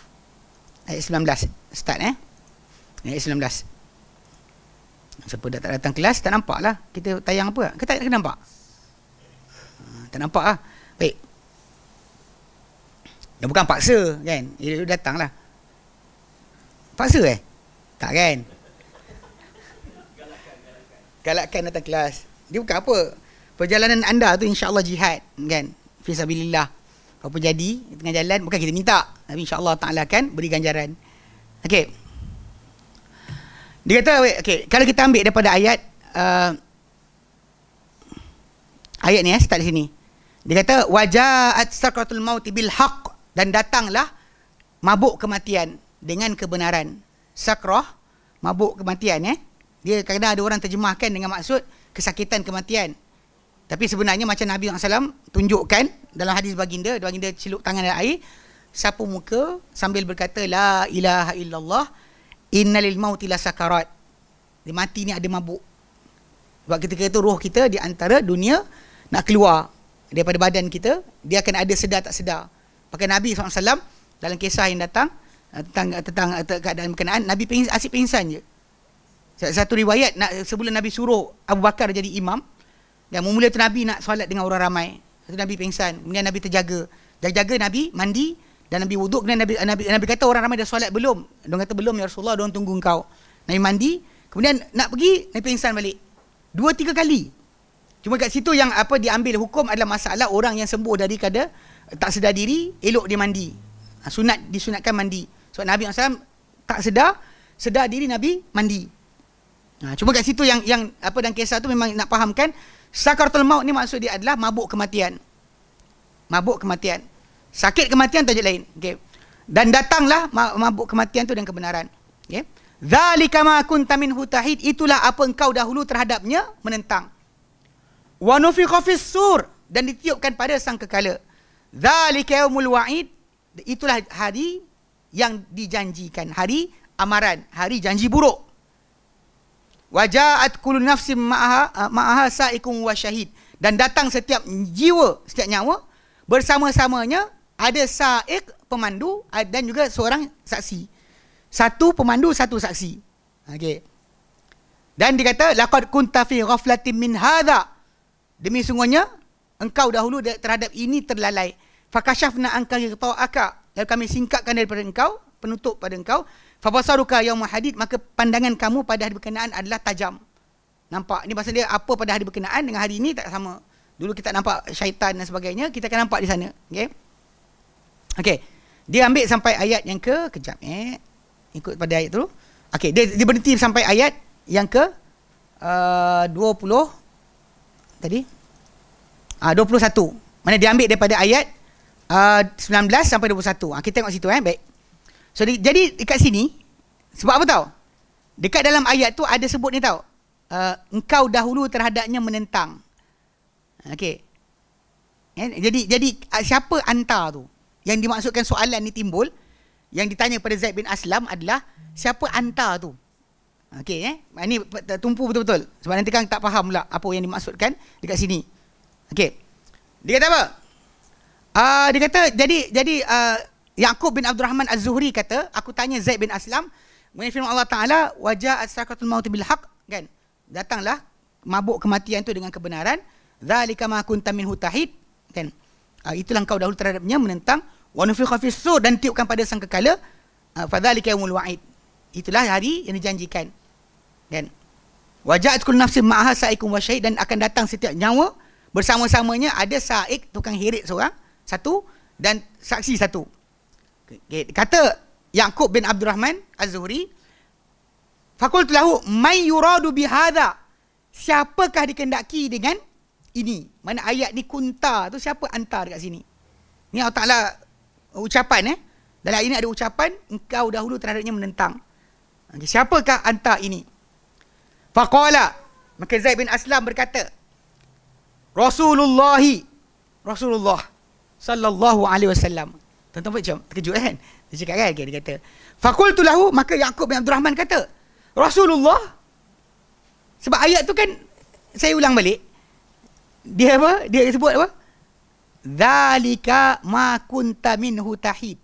ayat 19. Start ayat 19. Siapa dah tak datang kelas, tak nampak lah. Kita tayang apa? Kita tak nampak? Tak nampak lah. Baik. Dia bukan paksa kan. Dia datang lah. Paksa tak kan. Galakkan datang kelas. Dia bukan apa. Perjalanan anda tu insya-Allah jihad kan. Fisabilillah. Apa jadi tengah jalan bukan kita minta. Tapi insya-Allah Taala akan beri ganjaran. Okey. Dia kata okey, kalau kita ambil daripada ayat ayat ni start di sini. Dia kata waja'at sakratul maut bil haqq. Dan datanglah mabuk kematian dengan kebenaran. Sakrah, mabuk kematian Dia kadang ada orang terjemahkan dengan maksud kesakitan kematian. Tapi sebenarnya macam Nabi SAW tunjukkan dalam hadis baginda celuk tangan dalam air, sapu muka sambil berkata la ilaha illallah innalil mauti lasakarat. Dia mati ni ada mabuk. Sebab ketika itu roh kita di antara dunia nak keluar daripada badan kita, dia akan ada sedar tak sedar. Pakai Nabi SAW dalam kisah yang datang tentang keadaan berkenaan, Nabi asyik pingsan je. Satu riwayat sebelum Nabi suruh Abu Bakar jadi imam, dan mula tu Nabi nak solat dengan orang ramai. Lepas tu Nabi pingsan, kemudian Nabi terjaga. Jaga Nabi mandi dan Nabi wuduk, kemudian Nabi kata orang ramai dah solat belum? Dia kata belum ya Rasulullah, dia tunggu engkau. Nabi mandi, kemudian nak pergi Nabi pingsan balik. 2-3 kali. Cuma kat situ yang diambil hukum adalah masalah orang yang sembuh daripada tak sedar diri, elok dia mandi. Disunatkan mandi. So Nabi SAW tak sedar diri Nabi mandi. Cuma kat situ yang dalam kisah tu memang nak fahamkan sakaratul maut ni maksud dia adalah mabuk kematian. Mabuk kematian. Sakit kematian tajuk lain. Okay. Dan datanglah mabuk kematian tu dengan kebenaran. Okay. Zalika ma kunta minhu tahid, itulah apa engkau dahulu terhadapnya menentang. Wa nufikha fis sur, dan ditiupkan pada sang kekala. Zalika yaumul wa'id, itulah hari yang dijanjikan, hari amaran, hari janji buruk. Waja'at kullu nafsin ma'aha sa'ikum wa syahid, dan datang setiap jiwa, setiap nyawa bersama-samanya ada sa'iq, pemandu, dan juga seorang saksi. Satu pemandu, satu saksi. Okey. Dan dikata laqad kunta fi ghaflatin min hadha, demi sungguhnya engkau dahulu terhadap ini terlalai. Fakashafna anka ghita'aka, lalu kami singkapkan daripada engkau, penutup pada engkau. Fabasaruka yaumul hadid, maka pandangan kamu pada hari berkenaan adalah tajam. Nampak? Ini pasal dia apa pada hari berkenaan dengan hari ini tak sama. Dulu kita nampak syaitan dan sebagainya, kita akan nampak di sana. Okey. Okey. Dia ambil sampai ayat yang kejap ikut pada ayat tu. Okey, dia berhenti sampai ayat yang 20 tadi. 21. Mana dia ambil daripada ayat 19 sampai 21. Kita tengok situ baik. So jadi dekat sini sebab apa tahu? Dekat dalam ayat tu ada sebut ni tahu. Engkau dahulu terhadapnya menentang. Okey. Jadi siapa anta tu? Yang dimaksudkan soalan ni timbul, yang ditanya pada Zaid bin Aslam adalah siapa anta tu? Okey Ini tumpu betul-betul. Sebab nanti kan tak faham pula apa yang dimaksudkan dekat sini. Okey. Dia kata apa? Dia kata jadi Yaqub bin Abdul Rahman Az-Zuhri kata, aku tanya Zaid bin Aslam, mengenai firman Allah Taala, waja'at sakratul maut bil haqq, kan? Datanglah mabuk kematian itu dengan kebenaran. Zalika ma kunta minhu tahid, kan? Itulah engkau dahulu terhadapnya menentang. Wa nufikha fis sur, dan tiupkan pada sangkakala. Fadzalika yaumul wa'id. Itulah hari yang dijanjikan. Kan? Waja'at kullu nafsin ma'aha sa'iqun wa syahid, dan akan datang setiap nyawa bersama-samanya ada sa'iq, tukang heret seorang, satu, dan saksi satu. Kata Yaqub bin Abdul Rahman Az-Zuhri, faqultu lahu may yuradu bihadha, siapakah dikehendaki dengan ini? Mana ayat ni kunta tu, siapa anta dekat sini? Ni Allah Ta'ala ucapan dalam ayat ini ada ucapan engkau dahulu terhadapnya menentang. Okay, siapakah anta ini? Faqala, maka Zaid bin Aslam berkata, Rasulullah sallallahu alaihi wasallam. Tuan-tuan macam terkejut kan? Dia cakap kan, dia kata, faqultu lahu, maka Yaqub bin Abdul Rahman kata, Rasulullah. Sebab ayat tu kan, saya ulang balik. Dia apa? Dia sebut apa? Dzalika ma kunta minhu tahid.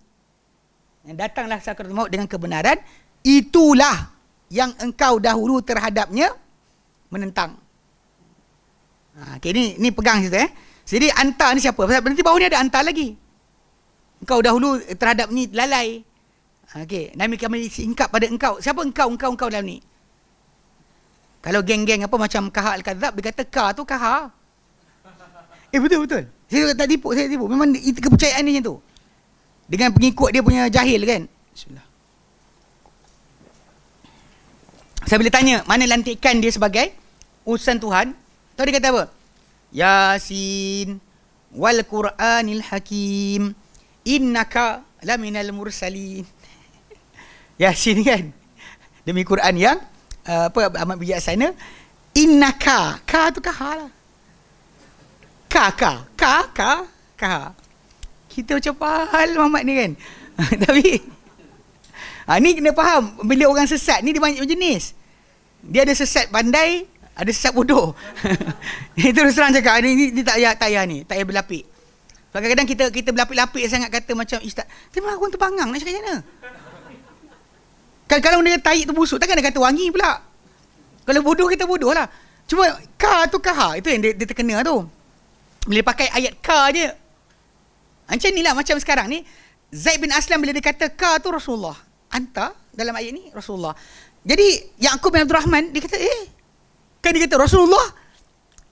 Datanglah sakaratul maut dengan kebenaran, itulah yang engkau dahulu terhadapnya menentang. Okay, ni pegang situ Jadi anta ni siapa? Nanti bawah ni ada anta lagi. Engkau dahulu terhadap ni lalai. Okey, Nabi kami singkap pada engkau. Siapa engkau dalam ni? Kalau geng-geng apa macam Kahal Al-Kadzab, dia kata ka tu kaha. Betul. Saya tak tipu, Memang itu kepercayaan dia macam tu. Dengan pengikut dia punya jahil kan. Bismillah. Saya boleh tanya, mana lantikan dia sebagai utusan Tuhan? Tahu dia kata apa? Yasin wal Qur'anil Hakim, innaka laminal mursalin. Yasin kan, demi Quran yang amat bijaksana. Innaka, ka tu kaha lah. Ka. Kita macam pahal Muhammad ni kan. Tapi ni kena faham, bila orang sesat ni dia banyak jenis. Dia ada sesat pandai, ada sesat bodoh. Itu terus terang cakap, ni tak payah ni, tak payah berlapik. Kadang-kadang kita berlapik-lapik sangat, kata macam Ustaz, terima aku terbangang nak cakap macam mana? Kalau dia tahi tu busuk, takkan dia kata wangi pula. Kalau bodoh, kita bodoh lah. Cuma ka tu kaha, itu yang dia terkena tu. Bila pakai ayat ka je. Macam ni lah, macam sekarang ni, Zaid bin Aslam bila dia kata ka tu Rasulullah, anta dalam ayat ni Rasulullah. Jadi Yaqub bin Abdul Rahman dia kata kan dia kata Rasulullah,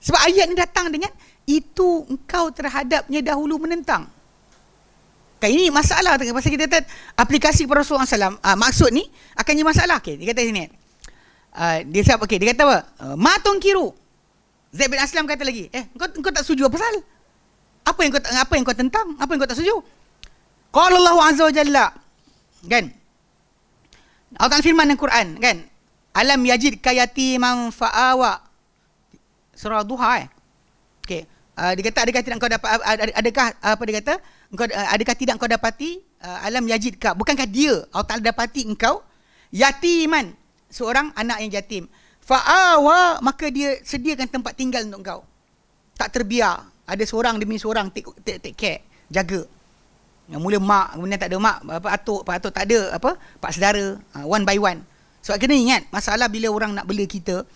sebab ayat ni datang dengan itu engkau terhadapnya dahulu menentang. Kan ini masalah pasal kita kata aplikasi kepada Rasulullah SAW. Maksud ni akan jadi masalah. Okay, dia kata sini. Dia siap, okay, dia kata apa? Matun kiru. Zaid bin Aslam kata lagi, engkau tak setuju apa pasal? Apa yang kau tentang? Apa yang kau tak setuju? Qala Allah Azza wa Jalla. Kan? Allah Ta'ala firman dalam Quran, kan? Alam yajidka yatiman fa'awa. Surah Duha Okey. Dia kata adakah tidak kau dapat, adakah apa dia kata? Adakah tidak kau dapati alam yajidka, bukankah dia Allah Ta'ala dapati engkau yatiman, seorang anak yang yatim. Fa'awa, maka dia sediakan tempat tinggal untuk engkau. Tak terbiar. Ada seorang demi seorang take care, jaga. Yang mula mak, kemudian tak ada mak, pak atuk tak ada, pak saudara, one by one. Sebab kena ingat, masalah bila orang nak bela kita,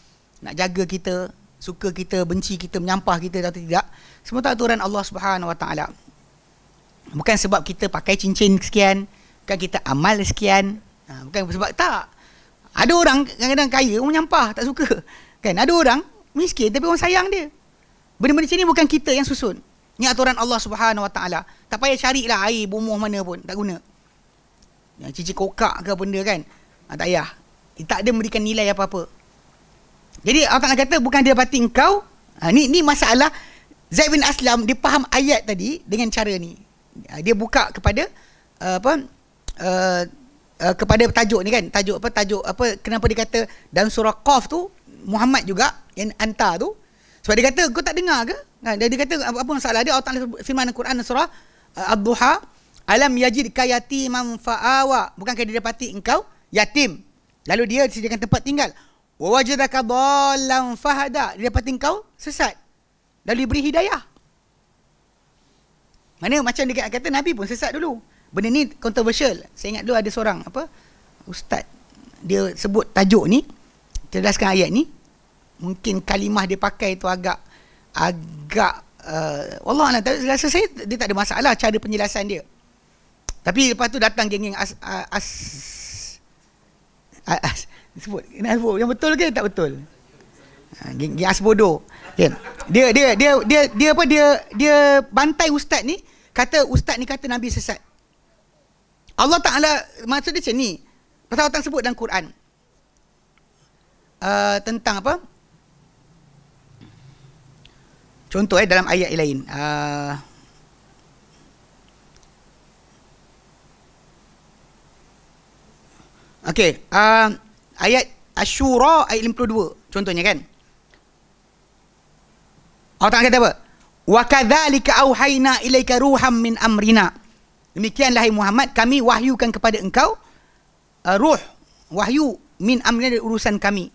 nak jaga kita, suka kita, benci kita, menyampah kita atau tidak, semua tak aturan Allah Subhanahu Wa Taala. Bukan sebab kita pakai cincin sekian, bukan kita amal sekian, bukan sebab tak. Ada orang kadang-kadang kaya, orang menyampah, tak suka. Kan? Ada orang miskin tapi orang sayang dia. Benda-benda macam ni bukan kita yang susun. Ni aturan Allah Subhanahu Wa Taala. Tak payah carilah air bumuh mana pun, tak guna. Cici kokak ke benda kan, tak payah. Tak ada memberikan nilai apa-apa. Jadi Allah Ta'ala kata bukan dia dapati engkau. Ni masalah. Zaid bin Aslam dia faham ayat tadi dengan cara ni. Dia buka kepada kepada tajuk ni kan. Tajuk kenapa dia kata dalam surah Qaf tu Muhammad juga yang anta tu. Sebab dia kata kau tak dengar ke? Dia kata apa masalah dia? Allah Ta'ala firman Al-Quran surah Ad-Duha, alam yajidka yatiman fa'awa, bukankah dia dapati engkau yatim, lalu dia disediakan tempat tinggal. Wa wajadaka dhallan fahada, dia dapati engkau sesat, lalu diberi hidayah. Mana macam dia kata Nabi pun sesat dulu. Benda ni controversial. Saya ingat dulu ada seorang ustaz, dia sebut tajuk ni, jelaskan ayat ni. Mungkin kalimah dia pakai tu agak Wallahualam, rasa saya dia tak ada masalah cara penjelasan dia. Tapi lepas tu datang geng-geng sebut yang betul ke tak betul? Geng asbodo. Okay. Dia bantai ustaz ni, kata ustaz ni kata Nabi sesat. Allah Taala maksud dia macam ni. Pasal Allah sebut dalam Quran tentang apa? Contoh dalam ayat lain. Okey, ayat Asy-Syura ayat 52 contohnya kan. Allah Taala kata apa? Wa kadzalika auhayna ilaika ruham min amrina. Demikianlah hai Muhammad, kami wahyukan kepada engkau ruh, wahyu min amrina, dari urusan kami.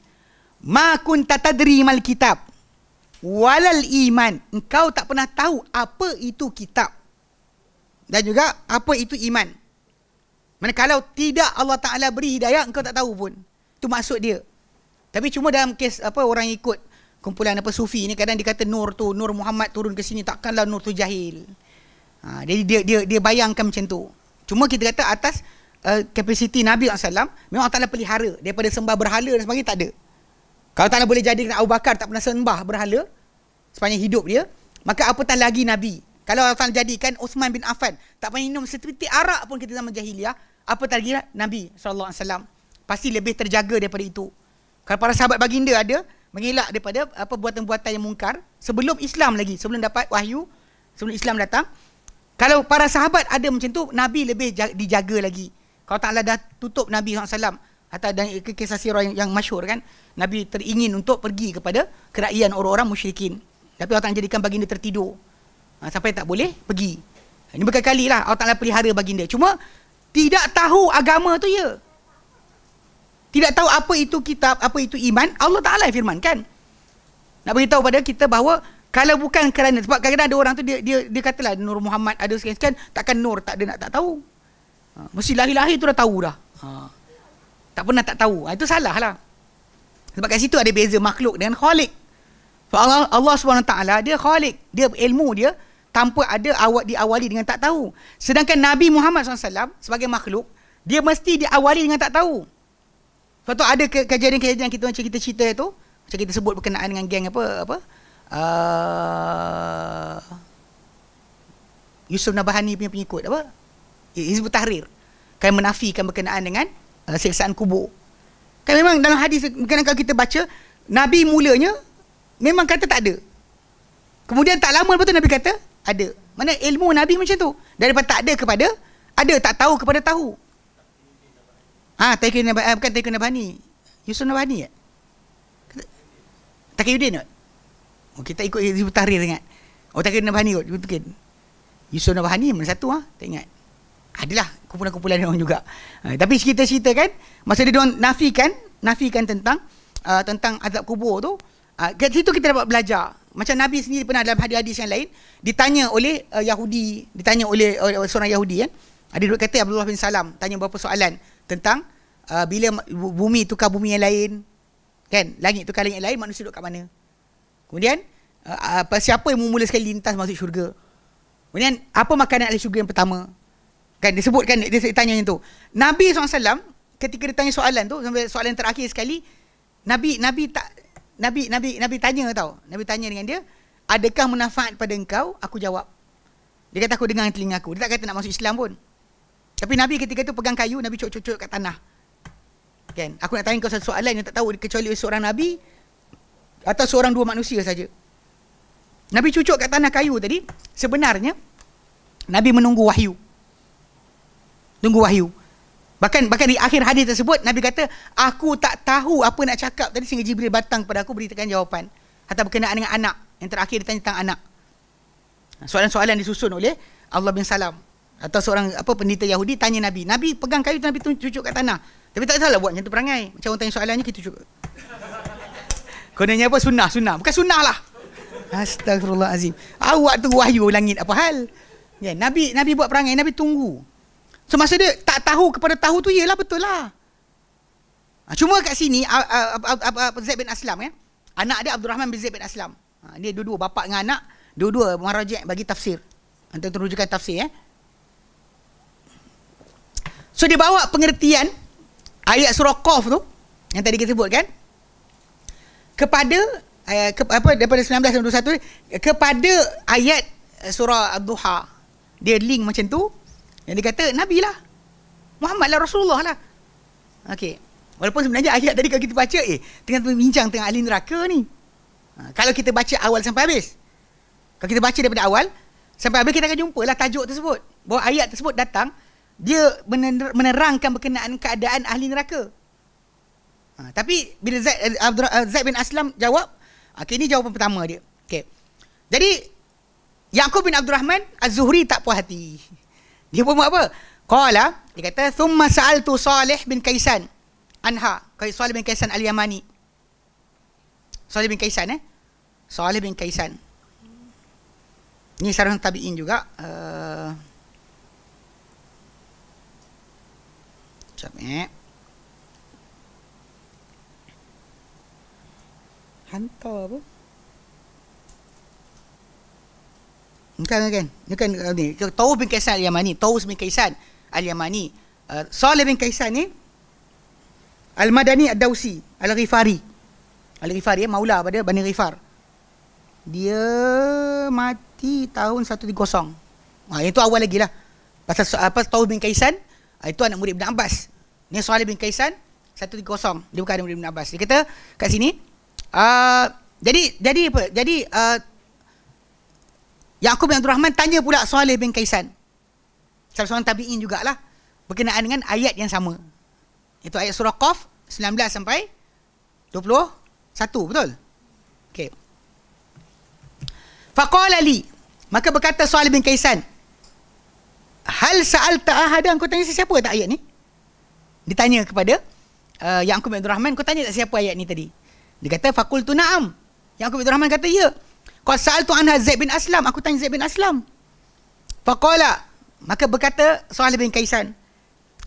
Ma kunta tadri mal kitab walal iman. Engkau tak pernah tahu apa itu kitab dan juga apa itu iman. Manakala tidak Allah Ta'ala beri hidayah, engkau tak tahu pun. Itu maksud dia. Tapi cuma dalam kes orang ikut kumpulan sufi ni, kadang dia kata nur Muhammad turun ke sini, takkanlah nur tu jahil. Jadi dia bayangkan macam tu. Cuma kita kata atas kapasiti Nabi SAW, memang Allah Ta'ala pelihara daripada sembah berhala dan sebagainya, tak ada. Kalau Ta'ala boleh jadikan Abu Bakar tak pernah sembah berhala sepanjang hidup dia, maka apatah lagi Nabi. Kalau Allah Ta'ala jadikan Uthman bin Affan tak pernah minum setitik arak pun kita zaman jahiliah, apatah lagi Nabi SAW. Pasti lebih terjaga daripada itu. Kalau para sahabat baginda ada mengelak daripada buatan-buatan yang mungkar sebelum Islam lagi, sebelum dapat wahyu, sebelum Islam datang. Kalau para sahabat ada macam tu, Nabi lebih dijaga lagi. Kalau Ta'ala dah tutup Nabi SAW, atau dan kisah sirah yang masyhur kan, Nabi teringin untuk pergi kepada kerajaan orang-orang musyrikin, tapi Allah Ta'ala jadikan baginda tertidur sampai tak boleh pergi. Ini berkali-kali lah Allah Ta'ala pelihara baginda. Cuma tidak tahu agama tu ya. Tidak tahu apa itu kitab, apa itu iman. Allah Ta'ala firmankan. Nak beritahu pada kita bahawa kalau bukan kerana, sebab kadang-kadang ada orang tu dia katalah Nur Muhammad ada sekian-sekian, takkan Nur tak ada nak tak tahu. Mesti lahir-lahir tu dah tahu dah. Tak pernah tak tahu. Itu salah lah. Sebab kat situ ada beza makhluk dengan khalik. So Allah SWT dia khalik. Dia ilmu dia tanpa ada diawali dengan tak tahu. Sedangkan Nabi Muhammad SAW sebagai makhluk, dia mesti diawali dengan tak tahu. Sebab tu ada kejadian-kejadian kita macam kita cerita tu, macam kita sebut berkenaan dengan geng Yusuf Nabhani punya pengikut Hizbut Tahrir, kan menafikan berkenaan dengan siksaan kubur. Kan memang dalam hadis kadang-kadang kalau kita baca, Nabi mulanya memang kata tak ada. Kemudian tak lama lepas tu Nabi kata ada. Mana ilmu Nabi macam tu. Daripada tak ada kepada ada, tak tahu kepada tahu. Bukan Taqiyuddin Nabhani. Yusuf Nabhani Taqiyuddin tak? Kita ikut Hizbut Tahrir ingat. Taqiyuddin Nabhani kot. Mungkin Yusuf Nabhani mana satu tak ingat. Adalah kumpulan-kumpulan orang juga. Tapi cerita-cerita kan, masa dia orang nafikan tentang azab kubur tu, kat situ kita dapat belajar. Macam Nabi sendiri pernah dalam hadis-hadis yang lain ditanya oleh Yahudi, ditanya oleh seorang Yahudi kan. Ada dua kata Abdullah bin Salam tanya beberapa soalan tentang bila bumi tukar bumi yang lain, kan? Langit tukar langit yang lain, manusia duduk kat mana? Kemudian siapa yang mula sekali lintas masuk syurga? Kemudian apa makanan ahli syurga yang pertama? Kan disebutkan, dia tanya yang tu. Nabi SAW ketika dia tanya soalan tu, sampai soalan terakhir sekali, Nabi tanya tau. Nabi tanya dengan dia, adakah manfaat pada engkau? Aku jawab. Dia kata aku dengar telinga aku. Dia tak kata nak masuk Islam pun. Tapi Nabi ketika tu pegang kayu, Nabi cocok-cocok kat tanah. Kan? Aku nak tanya kau satu soalan yang tak tahu kecuali seorang Nabi atau seorang dua manusia saja. Nabi cucuk kat tanah kayu tadi, sebenarnya Nabi menunggu wahyu. Tunggu wahyu. Bahkan di akhir hadis tersebut Nabi kata, aku tak tahu apa nak cakap tadi sehingga Jibril datang kepada aku beritakan jawapan. Hatta berkenaan dengan anak. Yang terakhir ditanya tentang anak. Soalan-soalan disusun oleh Allah bin Salam. Atau seorang pendeta Yahudi tanya Nabi. Nabi pegang kayu tu, Nabi cucuk kat tanah. Tapi tak salah buat macam tu perangai. Macam orang tanya soalannya kita cucuk. Kononnya sunnah. Bukan sunnah lah. Astagfirullahalazim. Awak tu wahyu langit apa hal? Ya, Nabi buat perangai, Nabi tunggu. So masa dia tak tahu kepada tahu tu, yalah betul lah. Cuma kat sini Zaid bin Aslam anak dia Abdul Rahman bin Zaid bin Aslam. Dia dua-dua bapa dengan anak, dua-dua maraji' bagi tafsir. Antara rujukan tafsir So dia bawa pengertian ayat surah Qaf tu yang tadi kita sebut kan, kepada daripada 19 dan 21 kepada ayat surah Ad-Duha. Dia link macam tu. Yang dia kata Nabi lah, Muhammad lah, Rasulullah lah. Okey. Walaupun sebenarnya ayat tadi kalau kita baca tengah bincang tengah ahli neraka ni. Kalau kita baca awal sampai habis. Kalau kita baca daripada awal sampai habis, kita akan jumpa lah tajuk tersebut. Bahawa ayat tersebut datang, dia menerangkan berkenaan keadaan ahli neraka. Tapi bila Zaid bin Aslam jawab, ini jawapan pertama dia. Okay. Jadi Yaqub bin Abdul Rahman Az-Zuhri tak puas hati. Dia pun buat apa? Qala, dia kata thumma sa'altu Salih bin Kaisan anha. Salih bin Kaisan Al-Yamani. Salih bin Kaisan Salih bin Kaisan. Ni seorang tabi'in juga. Hantar apa? Bukan. Ni Taus bin Kaisan Al-Yamani. Taus bin Kaisan Al-Yamani. Salih bin Kaisan ni Al-Madani Ad-Dawsi Al-Ghifari. Al-Ghifari maula pada Bani Ghifar. Dia mati tahun 130. Itu awal lagi lah. Pasal Taus bin Kaisan itu anak murid Ibn Abbas. Ni Salih bin Kaisan 130. Dia bukan anak murid Ibn Abbas. Dia kata kat sini jadi apa? Jadi Yaqub bin Abdul Rahman tanya pula Salih bin Kaisan, salah seorang tabi'in jugalah, berkenaan dengan ayat yang sama. Itu ayat surah Qaf 19 sampai 21, betul? Okey. Faqala li, maka berkata Salih bin Kaisan, hal sa'alta ahadan, kau tanya siapa tak ayat ni? Ditanya kepada Yaqub bin Abdul Rahman, kau tanya tak siapa ayat ni tadi? Dia kata faqultu na'am. Yaqub bin Abdul Rahman kata ya. Qad sa'altu anha Zaid bin Aslam, aku tanya Zaid bin Aslam. Faqala, maka berkata Salih bin Kaisan,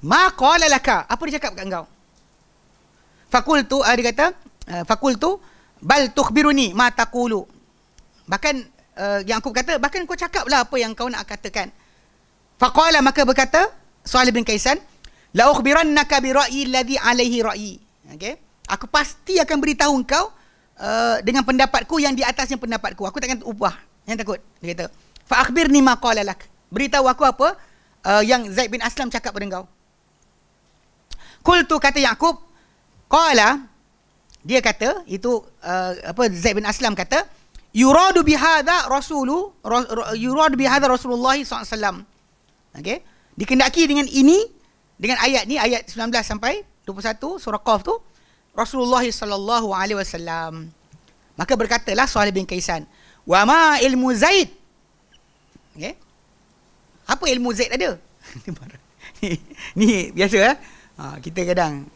ma qala laka, apa dia cakap kat engkau? Faqultu, dia kata faqultu bal tukhbiruni ma taqulu. Bahkan Yaqub kata, bahkan kau cakaplah apa yang kau nak katakan. Faqala, maka berkata Salih bin Kaisan, la ukhbirannaka bi ra'yi alladhi alaihi ra'yi. Okey, aku pasti akan beritahu engkau dengan pendapatku yang di atasnya pendapatku. Aku takkan ubah. Jangan takut. Dia kata, fa akhbirni ma qala lak. Beritahu aku apa yang Zaid bin Aslam cakap pada engkau. Qultu, kata Yaqub, qala, dia kata itu Zaid bin Aslam kata, yuradu bihadza Rasulullah sallallahu alaihi wasallam. Okey, dikendaki dengan ini, dengan ayat ni, ayat 19 sampai 21 surah Qaf tu, Rasulullah sallallahu alaihi wasallam. Maka berkatalah Salih bin Kaisan, wa ma ilmu Zaid. Okey, apa ilmu Zaid ada? ni biasa kita kadang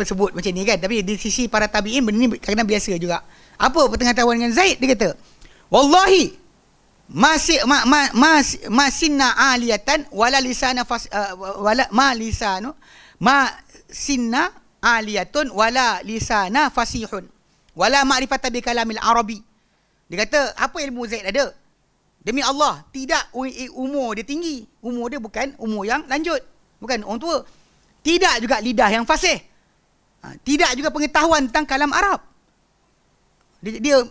sebut macam ni kan, tapi di sisi para tabi'in benda ni kadang biasa juga. Apa pengetahuan dengan Zaid? Dia kata, wallahi masinna aliyatan wala lisana wala ma lisanu ma sinna aliyatun wala lisana fasihun wala ma'rifata bi kalamil arabi. Dia kata, apa ilmu Zaid ada? Demi Allah, tidak umur dia tinggi. Umur dia bukan umur yang lanjut, bukan orang tua. Tidak juga lidah yang fasih. Tidak juga pengetahuan tentang kalam Arab. Dia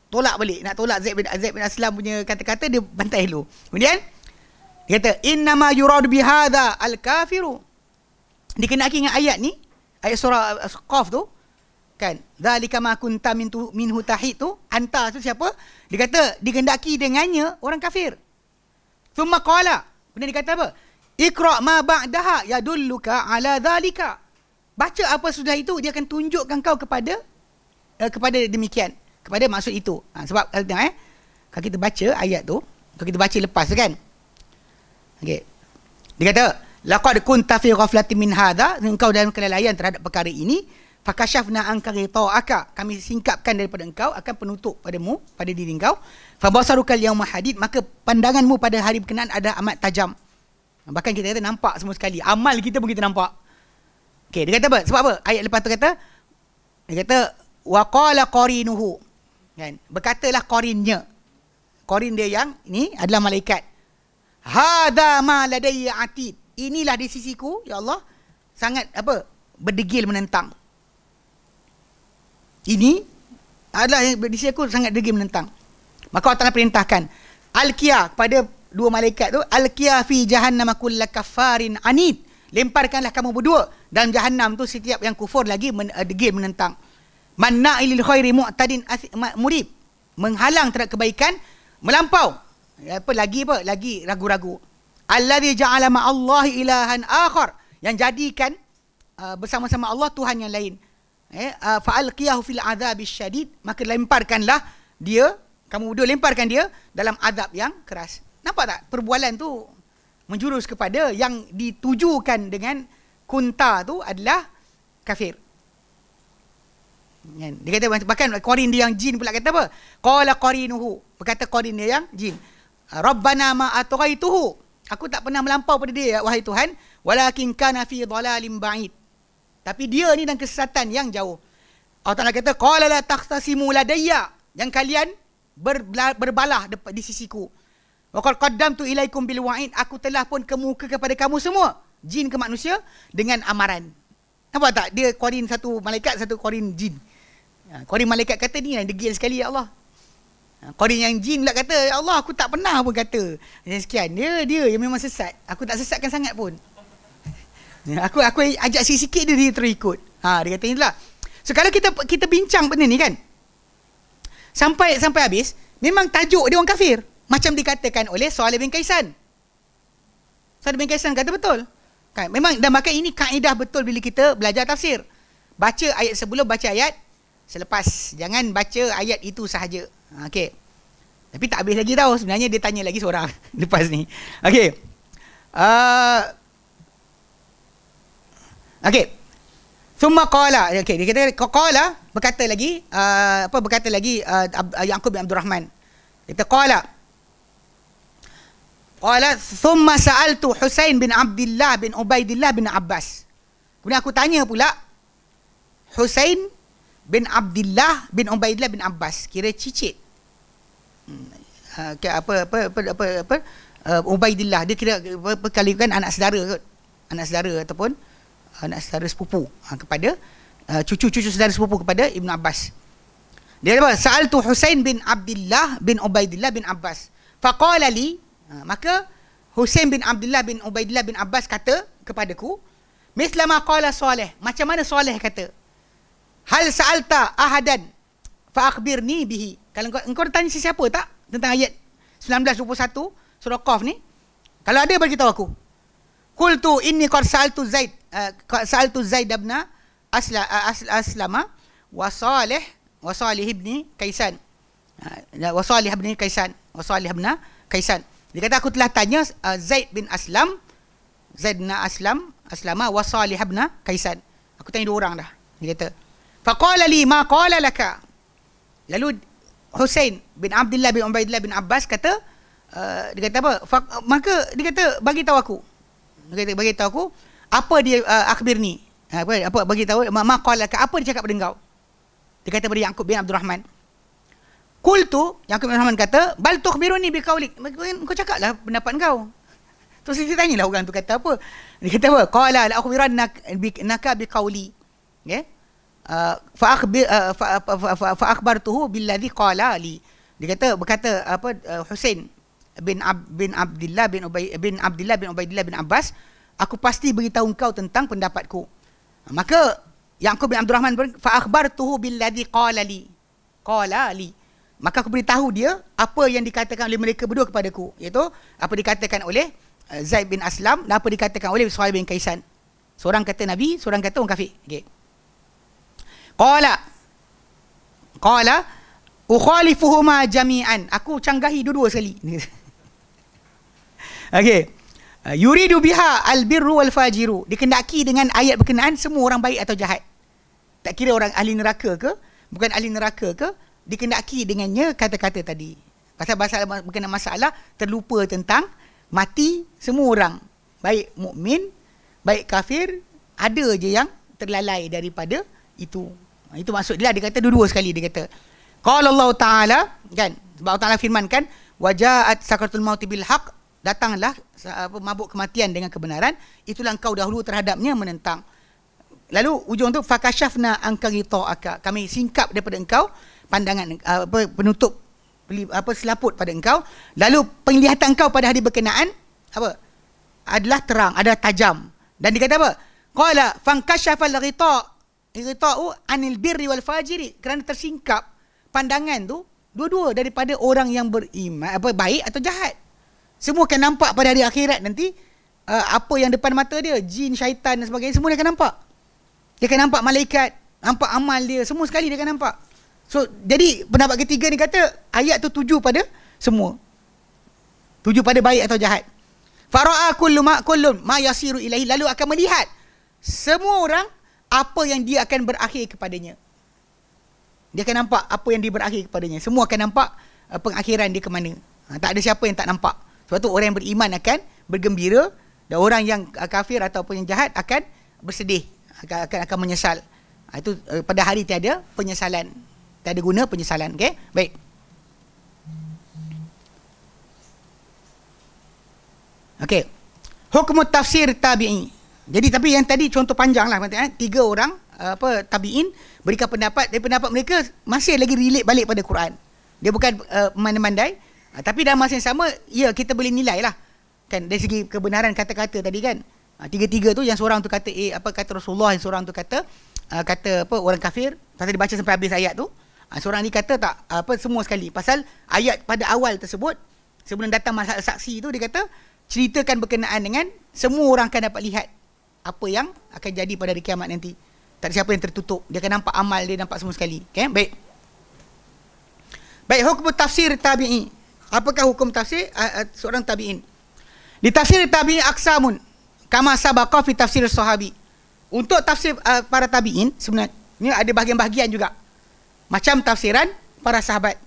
tolak balik, nak tolak Zaid bin Aslam punya kata-kata, dia bantai dulu. Kemudian dia kata, innama yuradu bihadza al-kafiru. Dikenaki dengan ayat ni, ayat surah Qaf tu kan, zalika ma kunta minhu tahid tu, anta tu siapa? Dia kata digendaki dengannya orang kafir. Thumma qala, kemudian dia kata apa? Iqra ma ba'daha yadulluka ala zalika. Baca apa sudah itu, dia akan tunjukkan kau kepada demikian, kepada maksud itu. Sebab kalau kita baca ayat tu, kalau kita baca lepas tu kan, okey, dia kata laqad kunta fi ghaflatin min hadha, engkau dalam kelalaian terhadap perkara ini, fakashafna anka ghita'aka, kami singkapkan daripada engkau akan penutup padamu, pada diri engkau. Fabasaruka al-yawma hadid, maka pandanganmu pada hari berkenaan ada amat tajam. Bahkan kita kata nampak semua sekali. Amal kita pun kita nampak. Okey, dia kata apa? Sebab apa? Ayat lepas tu kata, dia kata wa qala qarinuhu. Kan? Berkatalah qarinnya. Qarin dia yang ini adalah malaikat. Hadza ma ladayya atid. Inilah di sisiku, ya Allah, sangat apa? Berdegil menentang. Ini adalah di sisi aku sangat degil menentang. Maka Allah Ta'ala perintahkan alqiyah kepada dua malaikat tu, alqiyah fi jahannam kulla kaffarin anid. Lemparkanlah kamu berdua dalam jahannam tu setiap yang kufur lagi degil menentang. Manna'il lil khairi mu'tadin murib. Menghalang terhadap kebaikan, melampau. Lagi ragu-ragu. Allazi ja'ala ma'allahi ilahan akhar, yang jadikan bersama-sama Allah Tuhan yang lain. Fa'alqiyahu fil azabis syadid, maka lemparkanlah dia, kamu berdua lemparkan dia dalam azab yang keras. Nampak tak? Perbualan tu menjurus kepada yang ditujukan dengan kunta tu adalah kafir. Dia kata, bahkan qarin dia yang jin pula kata apa? Qala qarinuhu, berkata qarin dia yang jin, Rabbana ma atghaituhu, aku tak pernah melampau pada dia, wahai Tuhan, walakin kana fi dhalalim ba'id, tapi dia ni dalam kesesatan yang jauh. Allah Ta'ala kata, qala la takhtasimu ladayya, yang kalian berbalah di sisiku. Wa qad qaddamtu ilaikum bil wa'id, aku telah pun kemuka kepada kamu semua, jin ke manusia, dengan amaran. Nampak tak? Dia qarin satu malaikat, satu qarin jin. Qarin malaikat kata ni yang degil sekali, ya Allah. Qarin yang jin pula kata, ya Allah, aku tak pernah pun kata sekian. Dia yang memang sesat. Aku tak sesatkan sangat pun. Aku ajak sikit-sikit dia terus ikut. Dia kata inilah. So kalau kita bincang benda ni kan, sampai habis, memang tajuk dia orang kafir. Macam dikatakan oleh Salih bin Kaisan. Salih bin Kaisan kata betul. Kan? Memang, dan maka ini kaedah betul bila kita belajar tafsir. Baca ayat sebelum, baca ayat selepas. Jangan baca ayat itu sahaja. Okey. Tapi tak habis lagi tahu. Sebenarnya dia tanya lagi seorang lepas ni. Okey. Okey. Summa qala. Okey, dia kata qala, berkata lagi Yaqub bin Abdul Rahman. Kita qala thumma sa'altu Husain bin Abdullah bin Ubaidillah bin Abbas. Kemudian aku tanya pula Husain bin Abdullah bin Ubaidillah bin Abbas, kira cicit. Ubaidillah dia kira berkalikan anak saudara ataupun anak saudara sepupu kepada cucu-cucu saudara sepupu kepada Ibn Abbas. Dia apa? Sa'altu Husain bin Abdullah bin Ubaidillah bin Abbas. Faqala li, maka Husain bin Abdullah bin Ubaidillah bin Abbas kata kepadaku, misla ma qala Salih, macam mana Salih kata, hal sa'alta ahadan fa akhbirni bihi. Kalau engkau tanya sesiapa tak tentang ayat 19-21 surah Qaf ni, kalau ada bagi tahu aku. Qultu inni qad sa'altu Zaid bin Aslama wa Salih ibn Kaisan. Dia kata aku telah tanya Zaid bin Aslama wa Salih ibn Kaisan. Aku tanya dua orang dah. Dia kata, faqala li ma qala laka. Lalu Husain bin Abdullah bin Ubaidillah bin Abbas kata, dia kata apa? Maka dia kata bagi tahu aku. Dia kata bagi tahu aku apa dia akhbirni. Apa bagi tahu ma qala laka, apa dia cakap pada engkau? Dia kata pada Yaqub bin Abdul Rahman. Qultu, Yaqub bin Rahman kata, bal tukhbiruni biqaulik. Kau cakaplah pendapat kau. Terus dia tanyalah orang tu kata apa? Dia kata apa? Qala la akhbirannaka biqauli. Ya? Fa akhbartuhu billadhi qala li. Dia kata berkata apa Husain bin Abdullah bin Ubaidillah bin Abbas, aku pasti beritahu engkau tentang pendapatku. Maka Yaqub bin Abdul Rahman fa akhbartuhu billadhi qala li. Maka aku beritahu dia apa yang dikatakan oleh mereka berdua kepadaku, iaitu apa dikatakan oleh Zaid bin Aslam dan apa dikatakan oleh Suhaib bin Kaisan. Seorang kata Nabi, seorang kata orang kafir. Okey. Qala ukhalifuhuma jami'an. Aku canggahi dua-dua sekali. Okey. Yuridu biha albirru wal fajiru. Dikendaki dengan ayat berkenaan semua orang baik atau jahat. Tak kira orang ahli neraka ke, bukan ahli neraka ke, dikendaki dengannya kata-kata tadi. Pasal berkenaan masalah terlupa tentang mati semua orang. Baik mukmin, baik kafir, ada je yang terlalai daripada itu. Itu maksud dia, dia kata dua-dua sekali dia kata. Qala Allah Ta'ala, kan? Sebab Allah Ta'ala firmankan, wajaat sakratul mauti bil haq, datanglah mabuk kematian dengan kebenaran, itulah engkau dahulu terhadapnya menentang. Lalu ujung tu fakashafna anka ghita'aka, kami singkap daripada engkau pandangan penutup selaput pada engkau, lalu penglihatan engkau pada hari berkenaan adalah terang, adalah tajam. Dan dia kata apa? Qala fankashafal ghita'u anil birri wal fajiri, kerana tersingkap pandangan tu dua-dua daripada orang yang beriman, baik atau jahat. Semua akan nampak pada hari akhirat nanti, apa yang depan mata dia, jin, syaitan dan sebagainya, semua dia akan nampak. Dia akan nampak malaikat, nampak amal dia, semua sekali dia akan nampak. So, jadi pendapat ketiga ni kata ayat tu tuju pada semua. Tuju pada baik atau jahat. Fara'a kullun ma yasiru ilahi, lalu akan melihat semua orang apa yang dia akan berakhir kepadanya. Dia akan nampak apa yang dia berakhir kepadanya. Semua akan nampak pengakhiran dia ke mana. Tak ada siapa yang tak nampak. Sebab tu orang yang beriman akan bergembira, dan orang yang kafir ataupun yang jahat akan bersedih, akan menyesal. Itu pada hari tiada penyesalan. Tak ada guna penyesalan. Okey? Baik. Okey. Hukum tafsir tabi'i. Jadi tapi yang tadi contoh panjang lah. Tiga orang tabi'in berikan pendapat. Dari pendapat mereka masih lagi relate balik pada Quran. Dia bukan mandai-mandai. Tapi dalam masa yang sama, ya kita boleh nilai lah. Kan, dari segi kebenaran kata-kata tadi kan. Tiga-tiga tu, yang seorang tu kata kata Rasulullah, yang seorang tu kata orang kafir. Pasal dia baca sampai habis ayat tu. Seorang ni kata tak, semua sekali. Pasal ayat pada awal tersebut, sebelum datang masalah saksi tu, dia kata ceritakan berkenaan dengan semua orang akan dapat lihat apa yang akan jadi pada hari kiamat nanti. Tak ada siapa yang tertutup. Dia akan nampak amal dia, nampak semua sekali. Okay? Baik. Baik, hukum tafsir tabi'i. Apakah hukum tafsir seorang tabi'in? Di tafsir tabi'i aksamun kama sabaqa fi tafsir sahabi. Untuk tafsir para tabi'in sebenarnya ada bahagian-bahagian juga. Macam tafsiran para sahabat.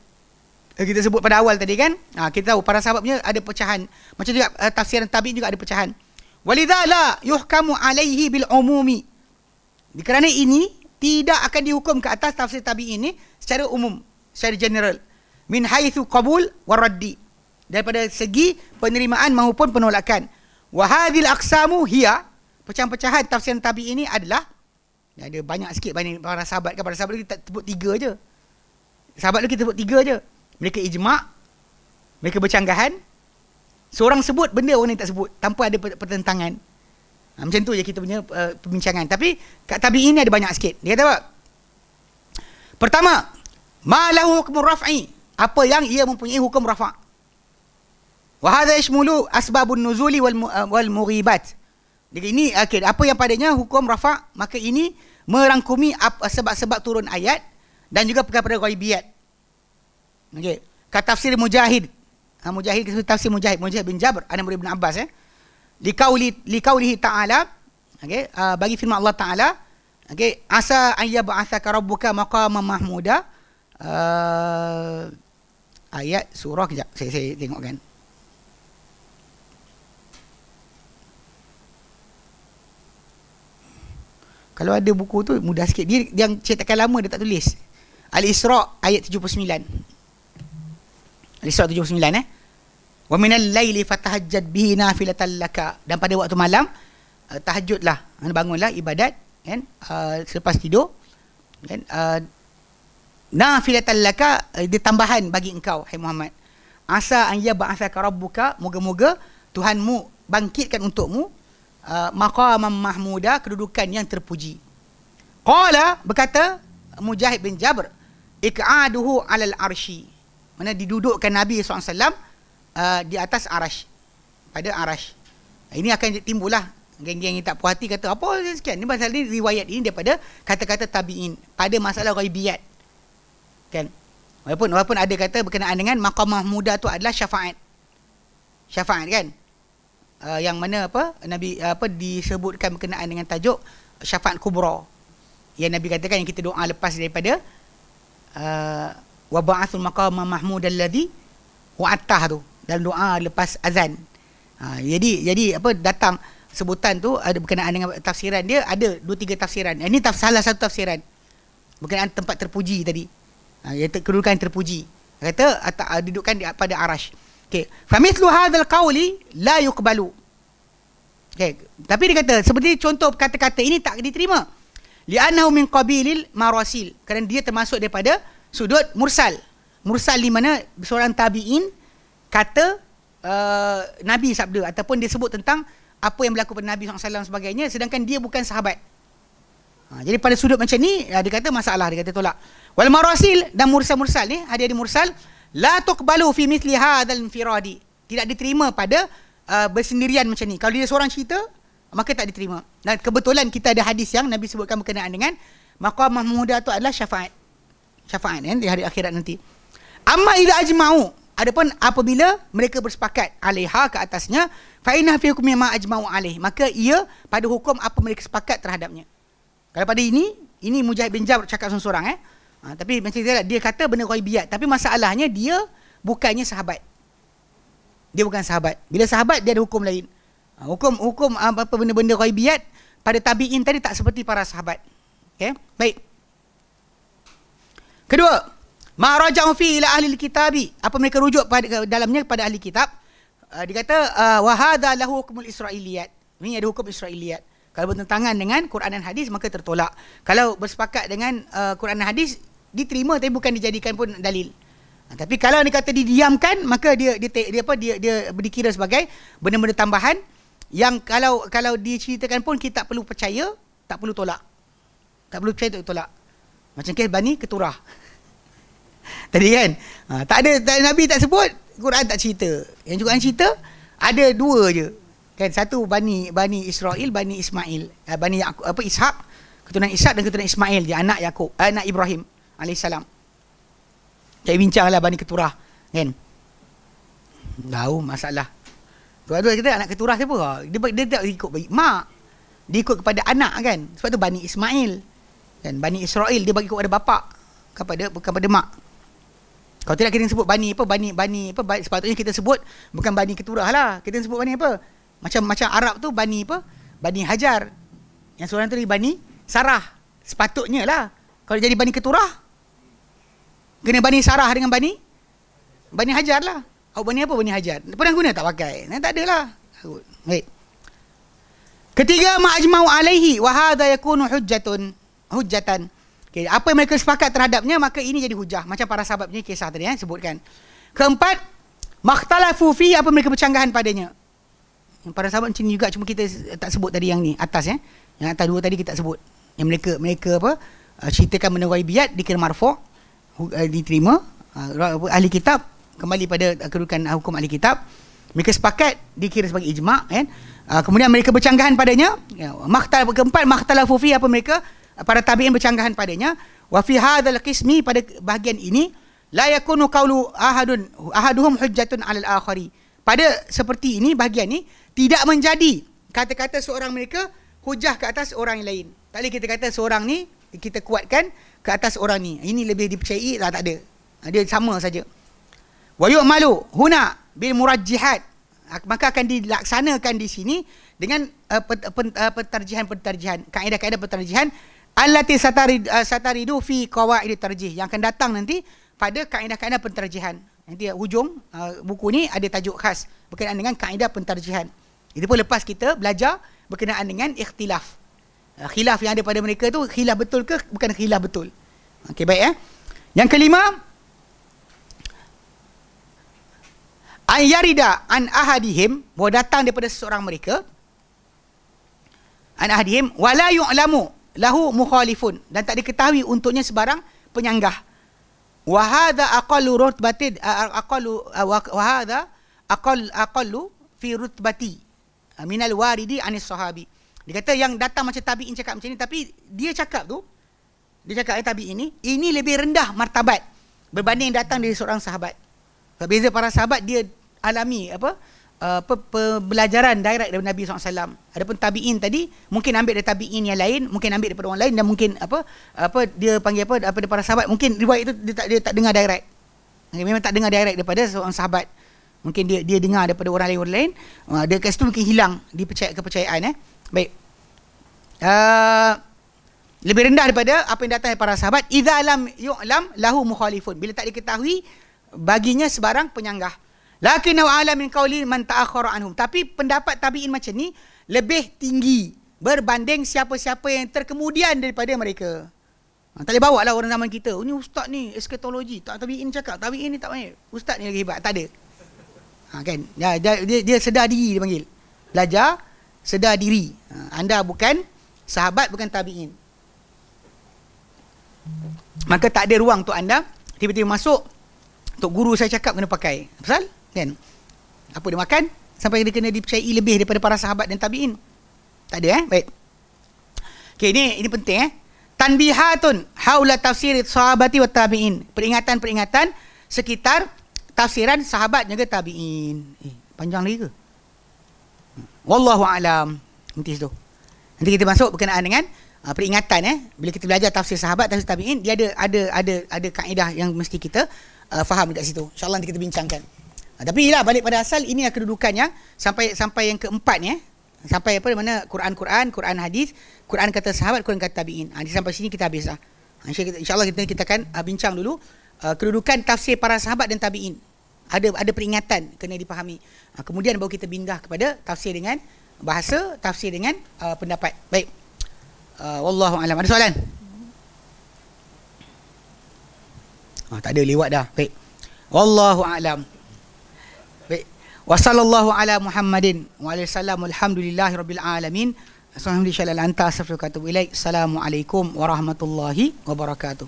Kita sebut pada awal tadi kan. Kita tahu para sahabatnya ada pecahan. Macam juga tafsiran tabi'in juga ada pecahan. Walidha la yuhkamu alaihi bil umumi. Kerana ini tidak akan dihukum ke atas tafsir tabi'in ini secara umum, secara general. Min haitsu qabul wa raddi. Daripada segi penerimaan maupun penolakan. Wa hadhil aqsamu hiya, pecahan-pecahan tafsiran tabi'in ini adalah, ada banyak sikit banding para sahabat kan. Para sahabat kita sebut tiga je. Sahabat kita sebut tiga je. Mereka ijma', mereka bercanggahan. Seorang sebut benda, orang lain tak sebut, tanpa ada pertentangan. Macam tu je kita punya perbincangan. Tapi kat tabi'in ni ada banyak sikit. Dia kata apa? Pertama, ma lahu hukmur raf'i, apa yang ia mempunyai hukum rafa'. Wa hadha yashmulu asbabun nuzuli wal mughibat. Jadi ini apa yang padanya hukum rafa', maka ini merangkumi sebab-sebab turun ayat dan juga perkara-perkara ghaibiyat. Okey, kata tafsir Mujahid. Mujahid tafsir Mujahid bin Jabr an Ibn Abbas liqaulihi ta'ala, okey, bagi firman Allah Ta'ala, okey, asa an yab'atsaka rabbuka maqaman mahmuda. Ayat surah kejap saya tengok kan. Kalau ada buku tu mudah sikit. Dia yang cetakan lama dia tak tulis. Al-Isra ayat 79. Al-Isra 79 Wa minal laili fatahajjad bihi nafilatan laka. Dan pada waktu malam tahajudlah, bangunlah ibadat kan, selepas tidur kan, nafilatan laka, dia tambahan bagi engkau hai Muhammad. Asa an yab'atsaka rabbuka, moga-moga Tuhanmu bangkitkan untukmu maqaman mahmuda, kedudukan yang terpuji. Qala, berkata Mujahid bin Jabr, iq'aduhu 'alal arsy, mana didudukkan Nabi SAW di atas arash, pada arash. Ini akan timbullah geng-geng yang tak puas hati, kata apa sekian ni, pasal ni riwayat ini daripada kata-kata tabi'in pada masalah ghaibiyat kan. Walaupun ada kata berkenaan dengan maqam mahmuda tu adalah syafaat kan, yang mana Nabi disebutkan berkenaan dengan tajuk syafaat kubra. yang Nabi katakan, yang kita doa lepas daripada wa ba'athul maqama mahmud alladhi wa'attah tu, dalam doa lepas azan. Jadi apa, datang sebutan tu ada berkenaan dengan tafsiran dia, ada 2-3 tafsiran. Ini salah satu tafsiran berkenaan tempat terpuji tadi. Iaitu kedudukan terpuji. Kata dudukan pada arash. Okey, fa mithlu hadzal qawli la yuqbalu. Okey, tapi dia kata seperti contoh kata-kata ini tak diterima. Li'annahu min qabilil marasil, kerana dia termasuk daripada sudut mursal. Mursal di mana seorang tabi'in kata Nabi sabda, ataupun dia sebut tentang apa yang berlaku pada Nabi SAW sebagainya, sedangkan dia bukan sahabat. Jadi pada sudut macam ni, dia kata masalah, dia kata tolak. Wal marasil, dan mursal-mursal ni, hadis mursal la tuqbalu fi mithli hadzal infiradi, tidak diterima pada bersendirian macam ni. Kalau dia seorang cerita, maka tak diterima. Dan kebetulan kita ada hadis yang Nabi sebutkan berkenaan dengan maqam mahmudah tu adalah syafaat kan, di hari akhirat nanti. Amma idza ajma'u, adapun apabila mereka bersepakat alaiha, ke atasnya, fa inna fi hukmi ma ajma'u alaih, maka ia pada hukum apa mereka sepakat terhadapnya. Kalau pada ini Mujahid bin Jabr cakap seorang-seorang tapi macam dia kata benda ghaibiyat, tapi masalahnya dia bukannya sahabat. Dia bukan sahabat. Bila sahabat dia ada hukum lain. Hukum apa benda-benda ghaibiyat pada tabi'in tadi tak seperti para sahabat. Okey, baik. Kedua, ma raja'u fi ila ahli kitabi, apa mereka rujuk pada dalamnya kepada ahli kitab. Dia kata wa hadza lahu hukmul israiliyat. Ini ada hukum israiliyat. Kalau bertentangan dengan Quran dan hadis maka tertolak. Kalau bersepakat dengan Quran dan hadis diterima, tapi bukan dijadikan pun dalil. Tapi kalau dia kata didiamkan, maka dia dikira sebagai benda-benda tambahan yang kalau diceritakan pun kita tak perlu percaya, tak perlu tolak. Tak perlu percaya, tak tolak. Macam kes Bani Keturah. Tadi kan, tak ada Nabi tak sebut, Quran tak cerita. Yang Quran cerita ada 2 je. Kan, satu Bani Israel, Bani Ismail, Bani Ishak, keturunan Ishak dan keturunan Ismail, dia anak Yakub, anak Ibrahim alaihissalam. Jadi bincanglah Bani Keturah, kan. Tahu masalah. Tuan-tuan kita anak keturah siapa? Dia tak ikut mak. Dia ikut kepada anak kan. Sebab tu Bani Ismail. Kan, Bani Israel dia bagi ikut kepada bapa, bukan pada mak. Kalau tidak kita sebut Bani sepatutnya kita sebut bukan Bani Keturah lah. Kita sebut Bani apa? Macam Arab tu Bani apa? Bani Hajar. Yang seorang tu Bani Sarah. Sepatutnya lah. Kalau jadi Bani Keturah, kena Bani Sarah dengan Bani Hajar lah. Bani apa? Bani Hajar. Pernah guna tak pakai? Tak ada lah. Baik. Ketiga, ma'ajma'u alaihi wa hadha yakunu hujjatan. Okay, apa yang mereka sepakat terhadapnya, maka ini jadi hujah. Macam para sahabat punya kisah tadi sebutkan. Keempat, makhtalafu fi, apa mereka bercanggahan padanya. Yang para sahabat macam ni juga, cuma kita tak sebut tadi yang ni atas ya. Yang atas 2 tadi kita tak sebut. Yang mereka ceritakan benda ghaibiyat dikira marfu', diterima. Ahli kitab kembali pada kedudukan hukum ahli kitab. Mereka sepakat dikira sebagai ijma' kan. Kemudian mereka bercanggahan padanya. Keempat, makhtalafu fi, apa mereka para tabi'in bercanggahan padanya. Wa fi hadzal qismi, pada bahagian ini, la yakunu qawlu ahaduhum hujjatun 'alal akhari. Pada seperti ini, bahagian ni tidak menjadi kata-kata seorang mereka hujah ke atas orang yang lain. Tak boleh kita kata seorang ni kita kuatkan ke atas orang ni. Ini lebih dipercayai, tak ada. Dia sama saja. Wa yu'malu huna bil murajjihat, maka akan dilaksanakan di sini dengan pentarjihan, kaedah-kaedah pentarjihan allati sataridu fi qawaid tarjih, yang akan datang nanti pada kaedah-kaedah pentarjihan. Nanti hujung buku ni ada tajuk khas berkenaan dengan kaedah pentarjihan. Itu pun lepas kita belajar berkenaan dengan ikhtilaf. Khilaf yang ada pada mereka tu khilaf betul ke bukan khilaf betul. Okey, baik Yang kelima, ayarida an ahadihim, bahawa datang daripada seseorang mereka, an ahadihim wala yu'lamu lahu mukhalifun, dan tak diketahui untuknya sebarang penyanggah. Wa hadha aqallu rutbatin wa hadha aqallu fi rutbati minal waridi anis sahabi. Dia kata yang datang macam tabi'in cakap macam ni, tapi dia cakap tabi'in ini lebih rendah martabat berbanding datang dari seorang sahabat. Berbeza para sahabat, dia alami pembelajaran direct daripada Nabi SAW. Adapun tabi'in tadi mungkin ambil dari tabi'in yang lain, mungkin ambil daripada orang lain, dan mungkin dia panggil daripada para sahabat, mungkin riwayat itu dia tak dengar direct. Memang tak dengar direct daripada seorang sahabat. Mungkin dia dengar daripada orang lain. Dia kat situ mungkin hilang di kepercayaan. Baik. Lebih rendah daripada apa yang datang dari para sahabat. Idza lam yu'lam lahu mukhalifun. Bila tak diketahui baginya sebarang penyanggah. Lakinnahu a'lam min qawli man ta'akhkhara anhum. Tapi pendapat tabi'in macam ni lebih tinggi berbanding siapa-siapa yang terkemudian daripada mereka. Tak boleh bawa lah orang zaman kita. Ni ustaz ni eskatologi. Tak tabi'in cakap. Tabi'in ni tak main. Ustaz ni lagi hebat. Tak ada. Kan? Dia sedar diri dia panggil. Belajar, sedar diri. Anda bukan sahabat, bukan tabi'in. Maka tak ada ruang untuk anda tiba-tiba masuk, untuk guru saya cakap kena pakai. Pasal? Kan? Apa dia makan? Sampai dia kena dipercayai lebih daripada para sahabat dan tabi'in. Tak ada Baik. Okay, ini penting Tanbihatun haula tafsir sahabati wa tabi'in. Peringatan-peringatan sekitar tafsiran sahabat dan tabi'in. Panjang lagi ke? Wallahu a'lam. Nanti situ. Nanti kita masuk berkenaan dengan peringatan bila kita belajar tafsir sahabat, tafsir tabi'in, dia ada kaedah yang mesti kita faham dekat situ. InsyaAllah nanti kita bincangkan. Tapi lah balik pada asal, ini kedudukan yang sampai yang keempat ni sampai mana Quran hadis, Quran kata sahabat, Quran kata tabi'in. Sampai sini kita habis lah. InsyaAllah kita akan bincang dulu kedudukan tafsir para sahabat dan tabi'in. Ada peringatan kena dipahami. Kemudian baru kita pindah kepada tafsir dengan bahasa, tafsir dengan pendapat. Baik. Wallahu a'lam. Ada soalan? Tak ada, lewat dah. Baik. Wallahu a'lam. Baik. Wa sallallahu ala Muhammadin wa alaihi salam. Alhamdulillahirabbil alamin. Assalamualaikum warahmatullahi wabarakatuh.